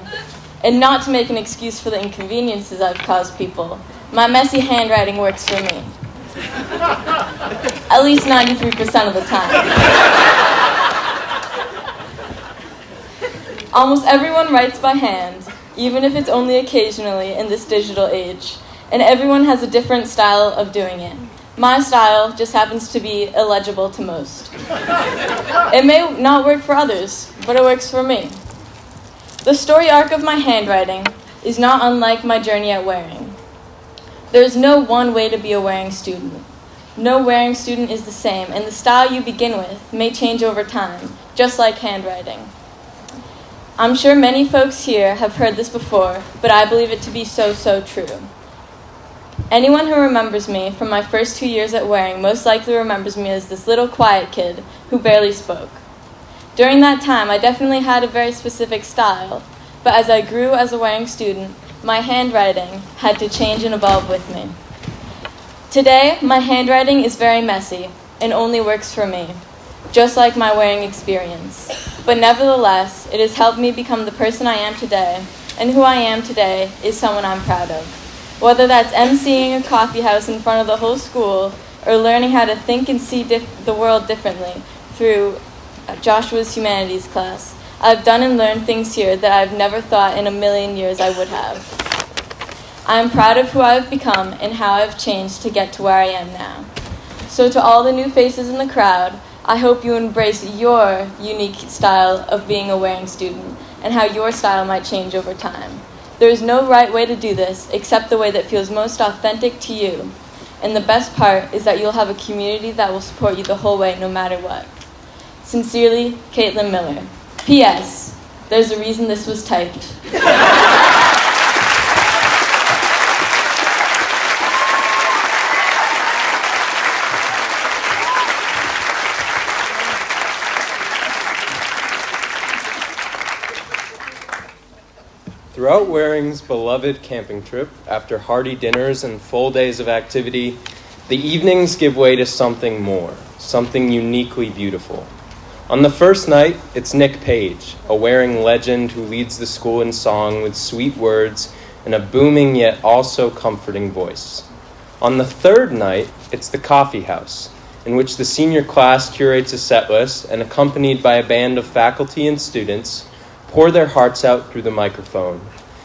and not to make an excuse for the inconveniences I've caused people, my messy handwriting works for me. At least 93% of the time. Almost everyone writes by hand, even if it's only occasionally in this digital age, and everyone has a different style of doing it. My style just happens to be illegible to most. It may not work for others, but it works for me. The story arc of my handwriting is not unlike my journey at Waring. There's no one way to be a Waring student. No Waring student is the same, and the style you begin with may change over time, just like handwriting. I'm sure many folks here have heard this before, but I believe it to be so, so true. Anyone who remembers me from my first 2 years at Waring most likely remembers me as this little quiet kid who barely spoke. During that time, I definitely had a very specific style, but as I grew as a Waring student, my handwriting had to change and evolve with me. Today, my handwriting is very messy and only works for me, just like my Waring experience. But nevertheless, it has helped me become the person I am today, and who I am today is someone I'm proud of. Whether that's emceeing a coffee house in front of the whole school, or learning how to think and see the world differently through Joshua's humanities class, I've done and learned things here that I've never thought in a million years I would have. I am proud of who I have become and how I've changed to get to where I am now. So to all the new faces in the crowd, I hope you embrace your unique style of being a Waring student and how your style might change over time. There is no right way to do this except the way that feels most authentic to you. And the best part is that you'll have a community that will support you the whole way no matter what. Sincerely, Caitlin Miller. P.S. There's a reason this was typed. Throughout Waring's beloved camping trip, after hearty dinners and full days of activity, the evenings give way to something more, something uniquely beautiful. On the first night, it's Nick Page, a Waring legend who leads the school in song with sweet words and a booming yet also comforting voice. On the third night, it's the coffee house, in which the senior class curates a set list and, accompanied by a band of faculty and students, pour their hearts out through the microphone,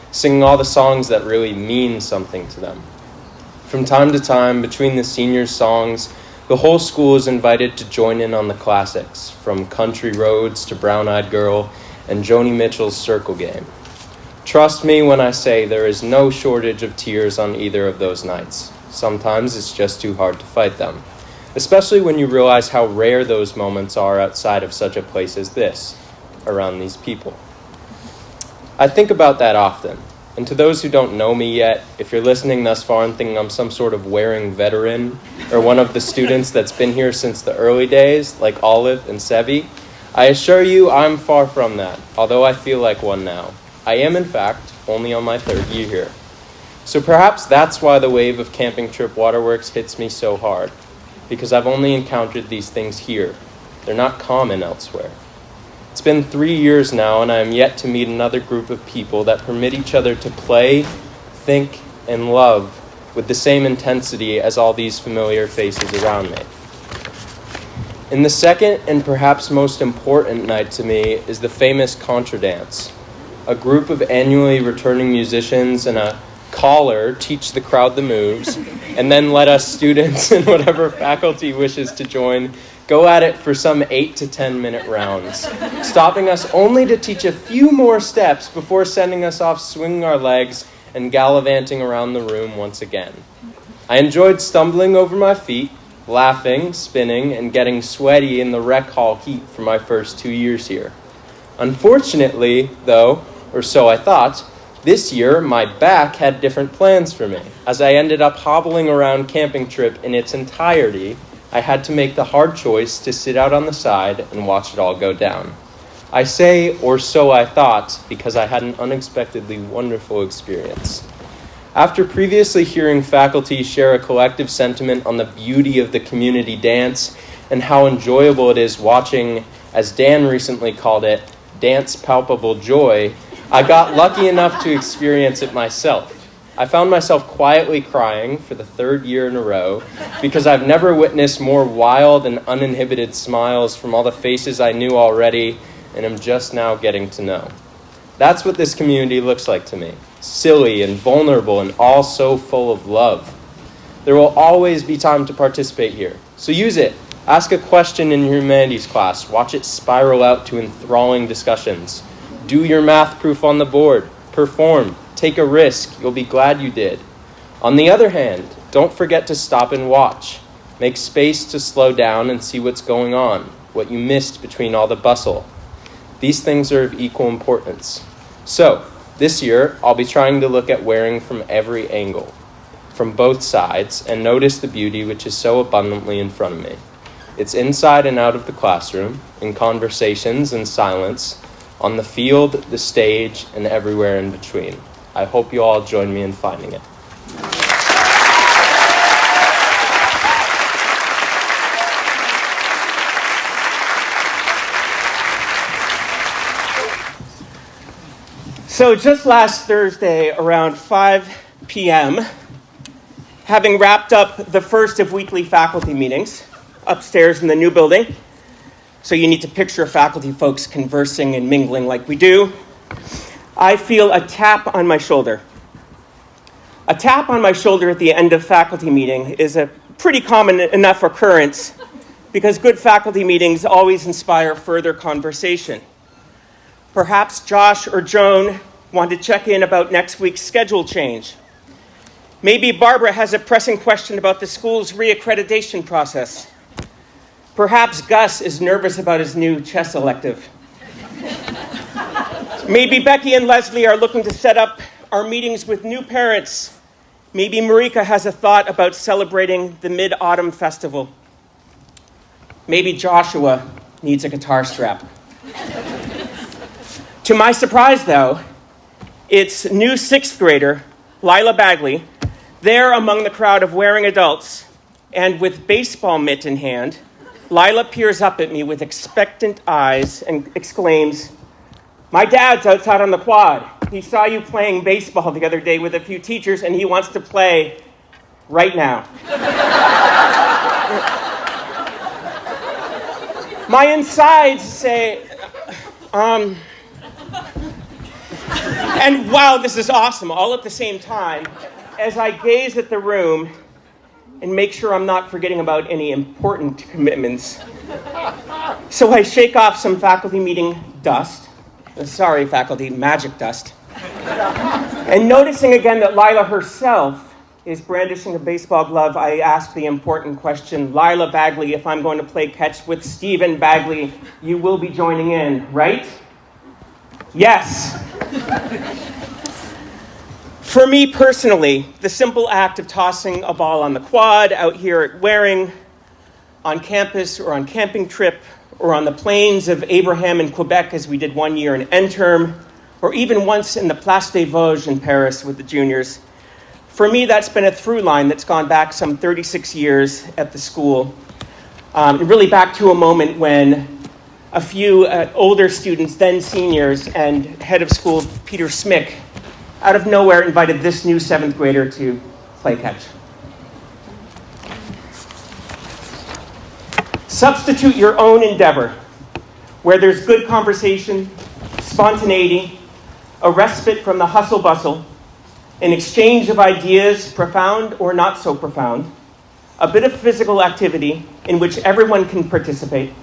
singing all the songs that really mean something to them. From time to time, between the seniors' songs, the whole school is invited to join in on the classics, from Country Roads to Brown Eyed Girl and Joni Mitchell's Circle Game. Trust me when I say there is no shortage of tears on either of those nights. Sometimes it's just too hard to fight them, especially when you realize how rare those moments are outside of such a place as this, around these people. I think about that often, and to those who don't know me yet, if you're listening thus far and thinking I'm some sort of Waring veteran, or one of the students that's been here since the early days, like Olive and Sevi, I assure you I'm far from that, although I feel like one now. I am, in fact, only on my 3rd year here. So perhaps that's why the wave of camping trip waterworks hits me so hard, because I've only encountered these things here. They're not common elsewhere. It's been 3 years now, and I am yet to meet another group of people that permit each other to play, think, and love with the same intensity as all these familiar faces around me. And the second and perhaps most important night to me is the famous Contra Dance, a group of annually returning musicians and a caller teach the crowd the moves, and then let us students and whatever faculty wishes to join go at it for some 8 to 10 minute rounds, stopping us only to teach a few more steps before sending us off swinging our legs and gallivanting around the room once again. I enjoyed stumbling over my feet, laughing, spinning, and getting sweaty in the rec hall heat for my first 2 years here. Unfortunately, though, or so I thought, this year my back had different plans for me. As I ended up hobbling around camping trip in its entirety, I had to make the hard choice to sit out on the side and watch it all go down. I say, or so I thought, because I had an unexpectedly wonderful experience. After previously hearing faculty share a collective sentiment on the beauty of the community dance and how enjoyable it is watching, as Dan recently called it, dance palpable joy, I got lucky enough to experience it myself. I found myself quietly crying for the 3rd year in a row because I've never witnessed more wild and uninhibited smiles from all the faces I knew already and am just now getting to know. That's what this community looks like to me. Silly and vulnerable and all so full of love. There will always be time to participate here, so use it. Ask a question in your humanities class. Watch it spiral out to enthralling discussions. Do your math proof on the board. Perform. Take a risk. You'll be glad you did. On the other hand, don't forget to stop and watch. Make space to slow down and see what's going on, what you missed between all the bustle. These things are of equal importance. So, this year, I'll be trying to look at wearing from every angle, from both sides, and notice the beauty which is so abundantly in front of me. It's inside and out of the classroom, in conversations and silence, on the field, the stage, and everywhere in between. I hope you all join me in finding it. So just last Thursday around 5 p.m., having wrapped up the first of weekly faculty meetings upstairs in the new building, so you need to picture faculty folks conversing and mingling like we do, I feel a tap on my shoulder. A tap on my shoulder at the end of faculty meeting is a pretty common enough occurrence because good faculty meetings always inspire further conversation. Perhaps Josh or Joan want to check in about next week's schedule change. Maybe Barbara has a pressing question about the school's reaccreditation process. Perhaps Gus is nervous about his new chess elective. Maybe Becky and Leslie are looking to set up our meetings with new parents. Maybe Marika has a thought about celebrating the Mid-Autumn Festival. Maybe Joshua needs a guitar strap. To my surprise, though, it's new 6th grader, Lila Bagley, there among the crowd of wearing adults, and with baseball mitt in hand, Lila peers up at me with expectant eyes and exclaims, "My dad's outside on the quad. He saw you playing baseball the other day with a few teachers, and he wants to play right now." My insides say, and wow, this is awesome, all at the same time, as I gaze at the room and make sure I'm not forgetting about any important commitments. So I shake off some faculty meeting dust. Sorry, faculty, magic dust. And noticing again that Lila herself is brandishing a baseball glove, I ask the important question, "Lila Bagley, if I'm going to play catch with Stephen Bagley, you will be joining in, right?" Yes. For me personally, the simple act of tossing a ball on the quad out here at Waring, on campus or on camping trip, or on the plains of Abraham in Quebec as we did one year in N-term, or even once in the Place des Vosges in Paris with the juniors. For me, that's been a through line that's gone back some 36 years at the school, really back to a moment when a few older students, then seniors, and head of school Peter Smick, out of nowhere invited this new 7th grader to play catch. Substitute your own endeavor, where there's good conversation, spontaneity, a respite from the hustle bustle, an exchange of ideas, profound or not so profound, a bit of physical activity in which everyone can participate,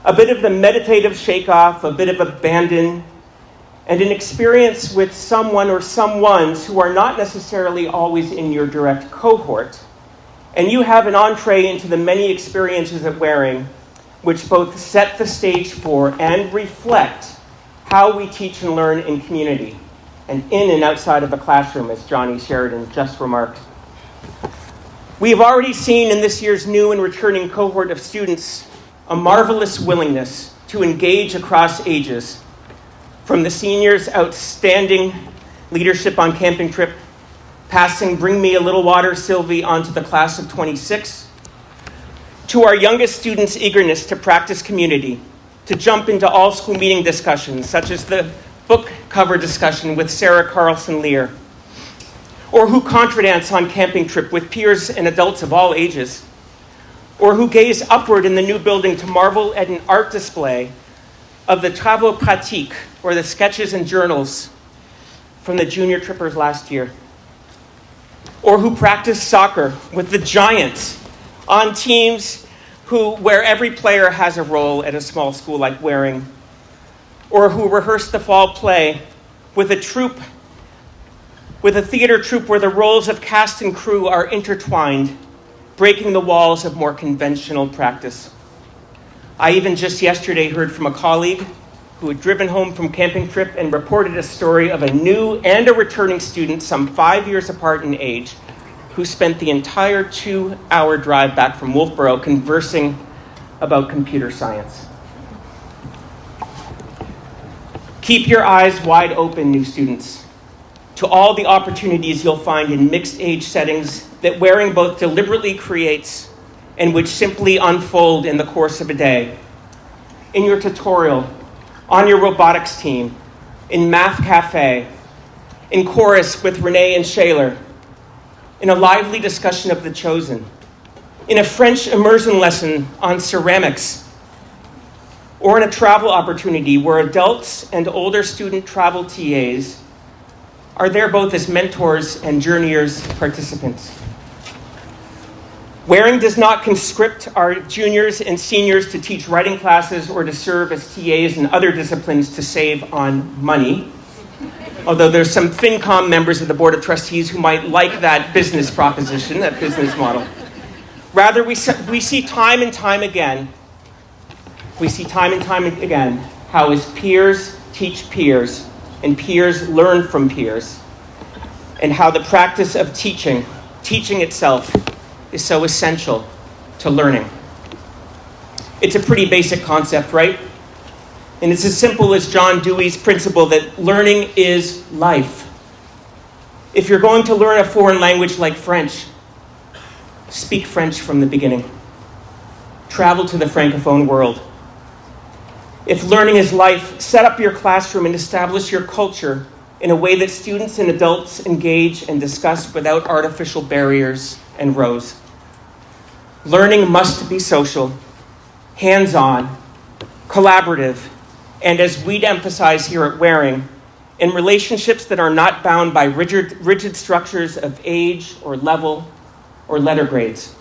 a bit of the meditative shake-off, a bit of abandon, and an experience with someone or someones who are not necessarily always in your direct cohort, and you have an entree into the many experiences at Waring, which both set the stage for and reflect how we teach and learn in community, and in and outside of the classroom, as Johnny Sheridan just remarked. We have already seen in this year's new and returning cohort of students a marvelous willingness to engage across ages, from the seniors' outstanding leadership on camping trip, passing Bring Me a Little Water Sylvie onto the class of 26, to our youngest students' eagerness to practice community, to jump into all school meeting discussions, such as the book cover discussion with Sarah Carlson Lear, or who contradance on camping trip with peers and adults of all ages, or who gaze upward in the new building to marvel at an art display of the travaux pratiques, or the sketches and journals from the junior trippers last year, or who practice soccer with the giants on teams where every player has a role at a small school like Waring, or who rehearse the fall play with a theater troupe where the roles of cast and crew are intertwined, breaking the walls of more conventional practice. I even just yesterday heard from a colleague who had driven home from camping trip and reported a story of a new and a returning student, some 5 years apart in age, who spent the entire 2-hour drive back from Wolfboro conversing about computer science. Keep your eyes wide open, new students, to all the opportunities you'll find in mixed age settings that Waring both deliberately creates and which simply unfold in the course of a day. In your tutorial, on your robotics team, in Math Cafe, in chorus with Renee and Shaler, in a lively discussion of The Chosen, in a French immersion lesson on ceramics, or in a travel opportunity where adults and older student travel TAs are there both as mentors and journeyers participants. Waring does not conscript our juniors and seniors to teach writing classes or to serve as TAs in other disciplines to save on money, although there's some FinCom members of the Board of Trustees who might like that business proposition, that business model. Rather, we see time and time again how as peers teach peers and peers learn from peers, and how the practice of teaching itself, is so essential to learning. It's a pretty basic concept, right? And it's as simple as John Dewey's principle that learning is life. If you're going to learn a foreign language like French, speak French from the beginning. Travel to the Francophone world. If learning is life, set up your classroom and establish your culture in a way that students and adults engage and discuss without artificial barriers and rows. Learning must be social, hands-on, collaborative, and as we'd emphasize here at Waring, in relationships that are not bound by rigid structures of age or level or letter grades.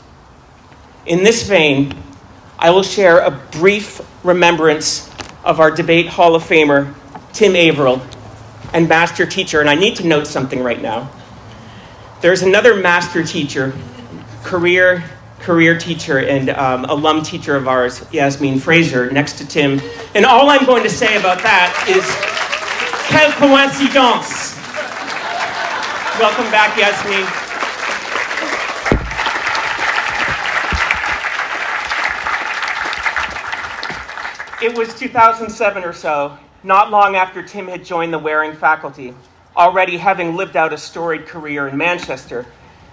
In this vein, I will share a brief remembrance of our Debate Hall of Famer, Tim Averill, and master teacher. And I need to note something right now. There's another master teacher, career teacher and alum teacher of ours, Yasmin Fraser, next to Tim. And all I'm going to say about that is, quelle coïncidence. Welcome back, Yasmin. It was 2007 or so, not long after Tim had joined the Waring faculty, already having lived out a storied career in Manchester,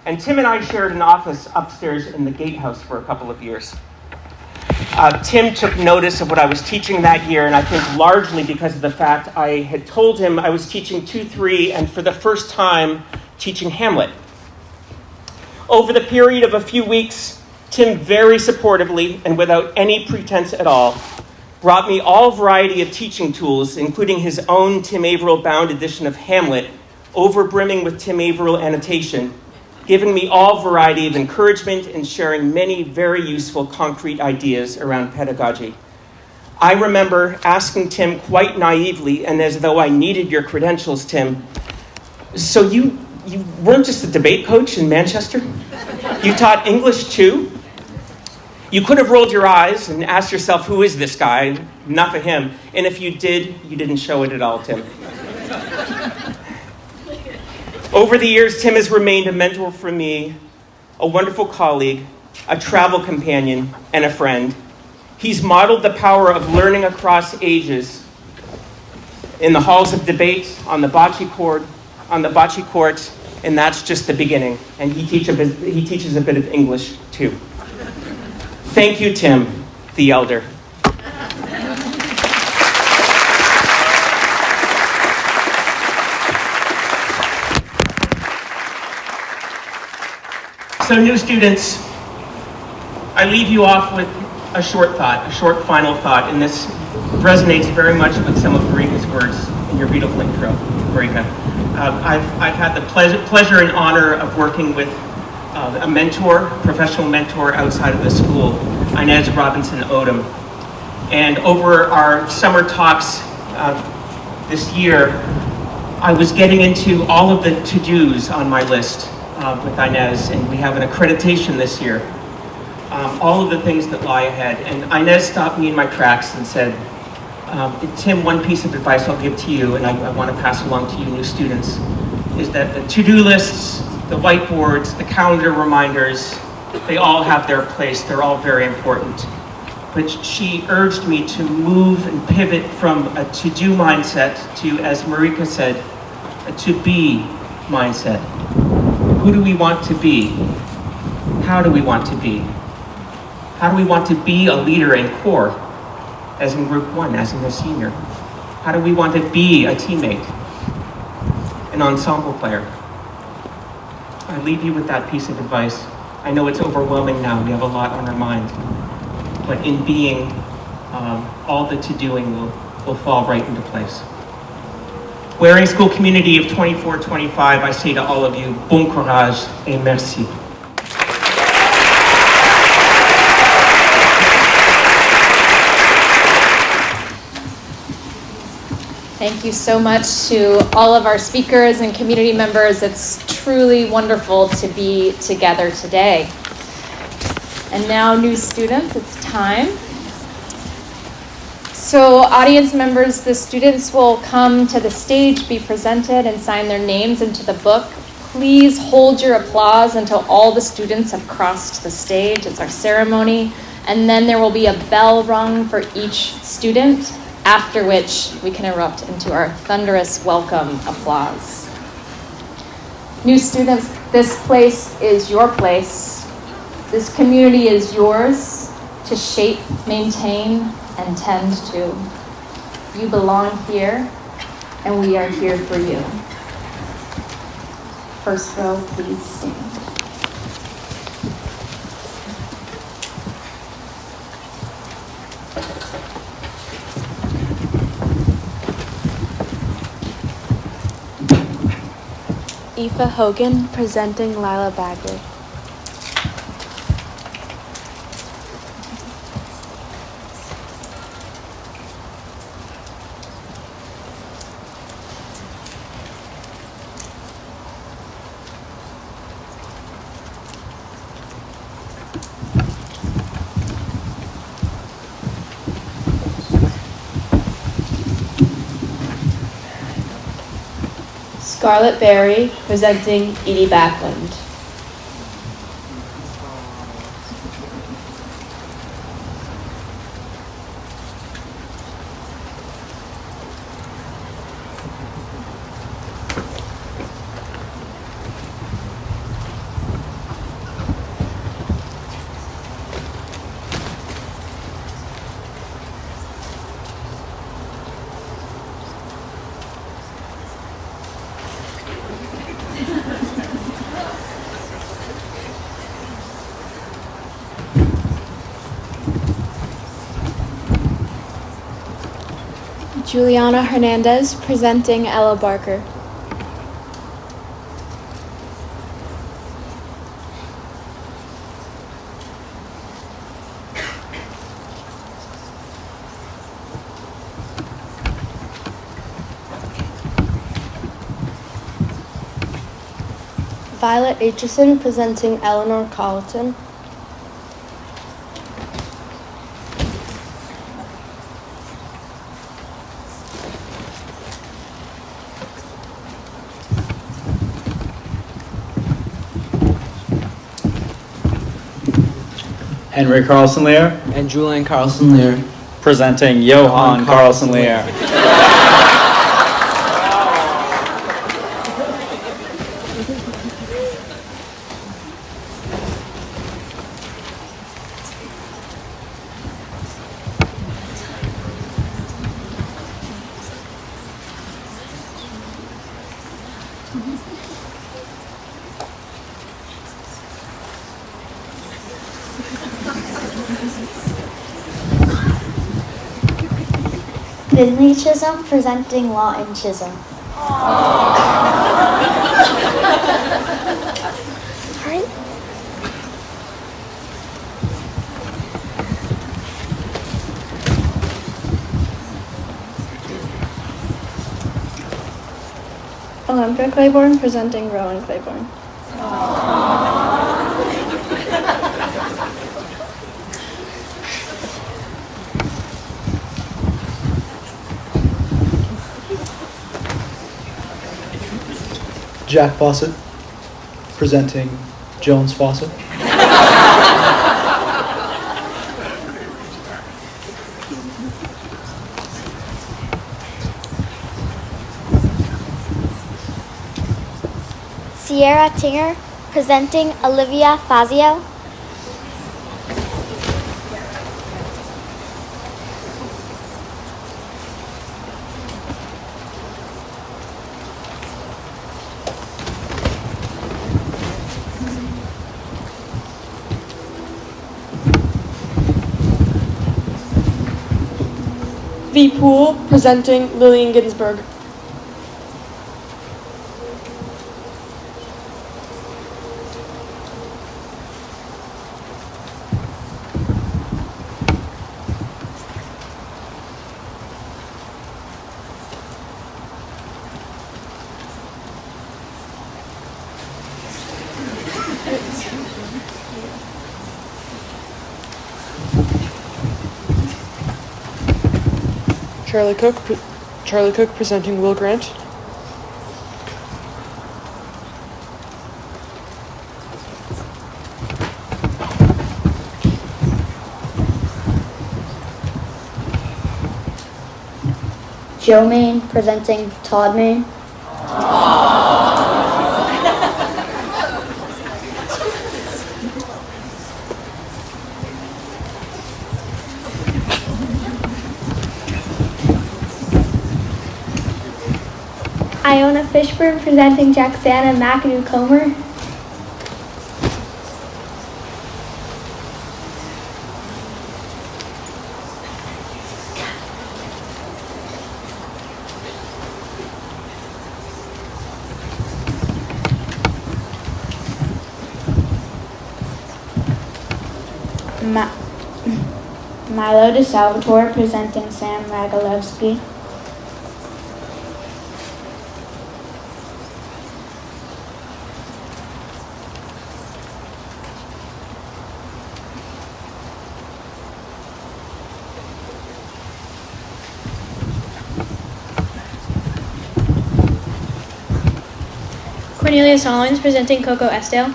and Tim and I shared an office upstairs in the Gatehouse for a couple of years. Tim took notice of what I was teaching that year, and I think largely because of the fact I had told him I was teaching 2-3 and for the first time teaching Hamlet. Over the period of a few weeks, Tim very supportively and without any pretense at all brought me all variety of teaching tools, including his own Tim Averill bound edition of Hamlet, overbrimming with Tim Averill annotation, giving me all variety of encouragement and sharing many very useful concrete ideas around pedagogy. I remember asking Tim quite naively, and as though I needed your credentials, Tim, so you weren't just a debate coach in Manchester? You taught English too? You could have rolled your eyes and asked yourself, who is this guy? Enough of him. And if you did, you didn't show it at all, Tim. Over the years, Tim has remained a mentor for me, a wonderful colleague, a travel companion, and a friend. He's modeled the power of learning across ages in the halls of debate, on the bocce court, and that's just the beginning. And he teaches a bit of English, too. Thank you, Tim, the elder. So new students, I leave you off with a short final thought, and this resonates very much with some of Marika's words in your beautiful intro, Marika. I've had the pleasure and honor of working with a mentor, professional mentor outside of the school, Inez Robinson Odom. And over our summer talks this year, I was getting into all of the to-dos on my list with Inez, and we have an accreditation this year. All of the things that lie ahead. And Inez stopped me in my tracks and said, Tim, one piece of advice I'll give to you, and I want to pass along to you new students, is that the to-do lists, the whiteboards, the calendar reminders, they all have their place. They're all very important. But she urged me to move and pivot from a to-do mindset to, as Marika said, a to-be mindset. Who do we want to be? How do we want to be? How do we want to be a leader in core, as in group 1, as in the senior? How do we want to be a teammate, an ensemble player? I leave you with that piece of advice. I know it's overwhelming now, we have a lot on our mind, but in being, all the to-doing will fall right into place. Waring School community of 24-25, I say to all of you, bon courage et merci. Thank you so much to all of our speakers and community members. It's truly wonderful to be together today. And now, new students, it's time. So audience members, the students will come to the stage, be presented, and sign their names into the book. Please hold your applause until all the students have crossed the stage. It's our ceremony. And then there will be a bell rung for each student, after which we can erupt into our thunderous welcome applause. New students, this place is your place. This community is yours to shape, maintain, and tend to. You belong here, and we are here for you. First row, please stand. Aoife Hogan presenting Lila Bagley. Scarlett Berry presenting Edie Backlund. Juliana Hernandez presenting Ella Barker. Violet Aitchison presenting Eleanor Colleton. Henry Carlson Lear and Julian Carlson Lear presenting Johan Carlson Lear. Finley Chisholm presenting Lawton Chisholm. Olympia Claiborne presenting Rowan Claiborne. Jack Fawcett presenting Jones Fawcett. Sierra Tinger presenting Olivia Fazio. V. Poole presenting Lillian Ginsburg. Charlie Cook presenting Will Grant. Joe Main presenting Todd Main. Iona Fishburn presenting Jacksana McAdoo Comer. Milo DeSalvatore presenting Sam Ragalewski. Cornelia Sollins presenting Coco Estelle.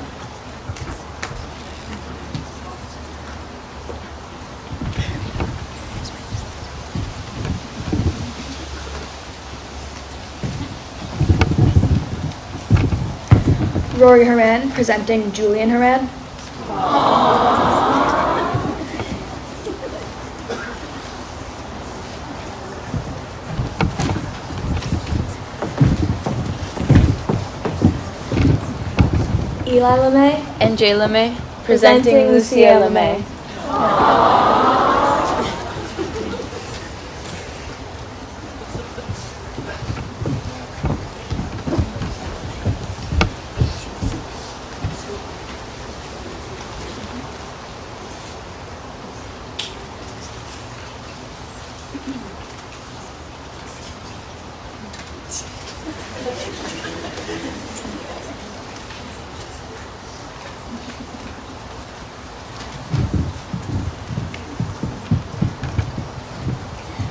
Rory Haran presenting Julian Haran. Eli LeMay and Jay LeMay presenting Lucia LeMay.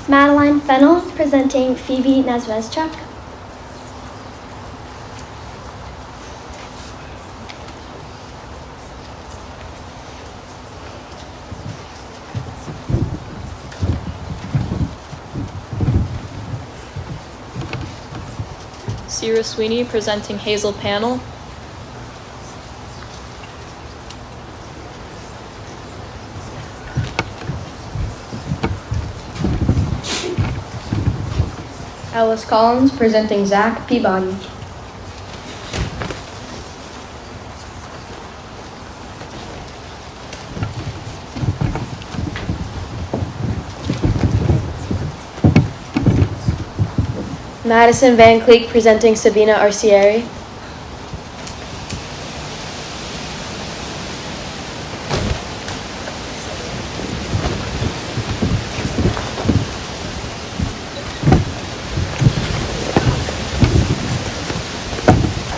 Madeline Fennell presenting Phoebe Nazvezchuk. Sierra Sweeney presenting Hazel Panel. Alice Collins presenting Zach Peabody. Madison Van Cleek presenting Sabina Arcieri.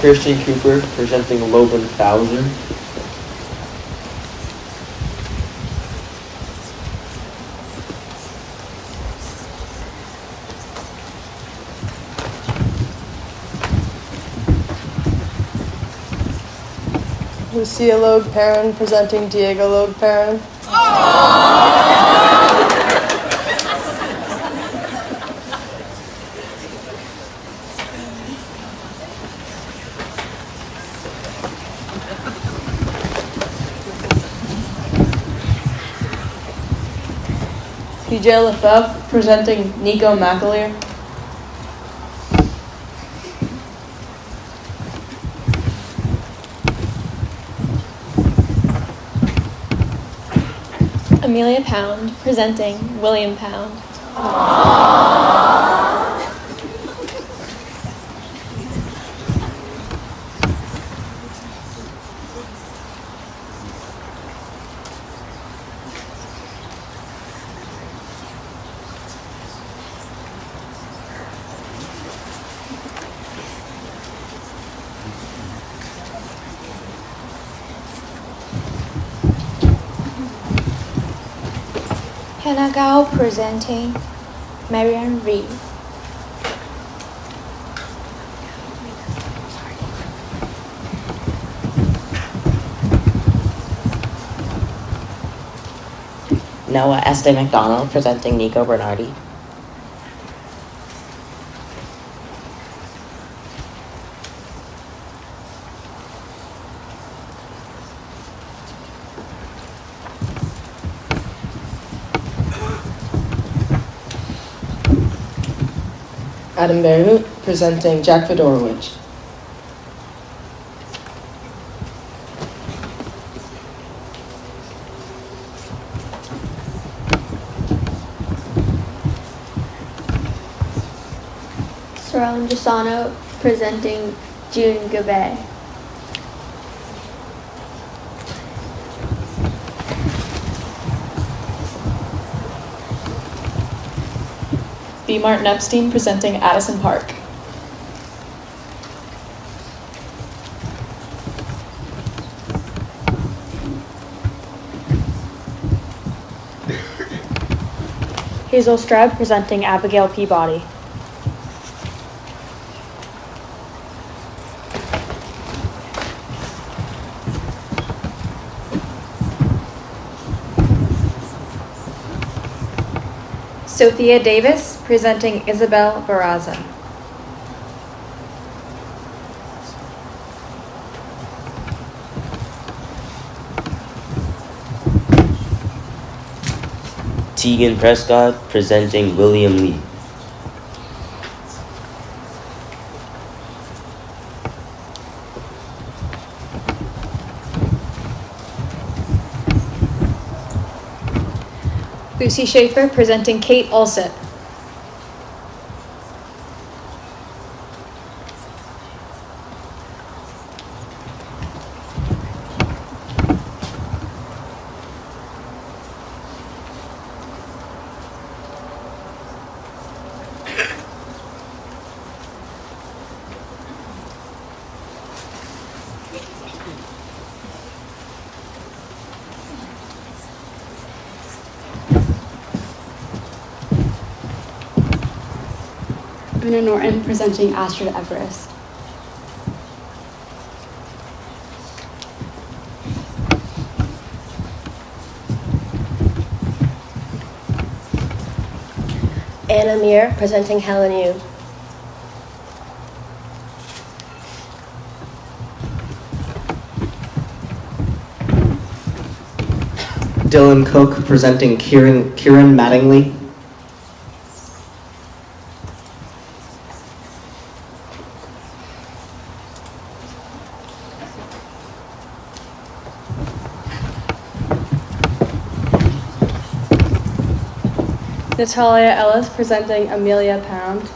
Kirsten Cooper presenting Logan Bowser. Lucia Logue Perrin presenting Diego Logue Perrin. PJ Lefebvre presenting Nico McAleer. Amelia Pound presenting William Pound. Hannah Gao presenting Marian Reed. Noah Este McDonald presenting Nico Bernardi. Adam Berhut presenting Jack Fedorowicz. Saron Gisano presenting June Gabay. B. Martin Epstein presenting Addison Park. Hazel Streb presenting Abigail Peabody. Sophia Davis presenting Isabel Barraza. Tegan Prescott presenting William Lee. Lucy Schaefer presenting Kate Alsip. Luna Norton presenting Astrid Everest. Anna Meir presenting Helen Yu. Dylan Cook presenting Kieran Mattingly. Natalia Ellis presenting Amelia Pound.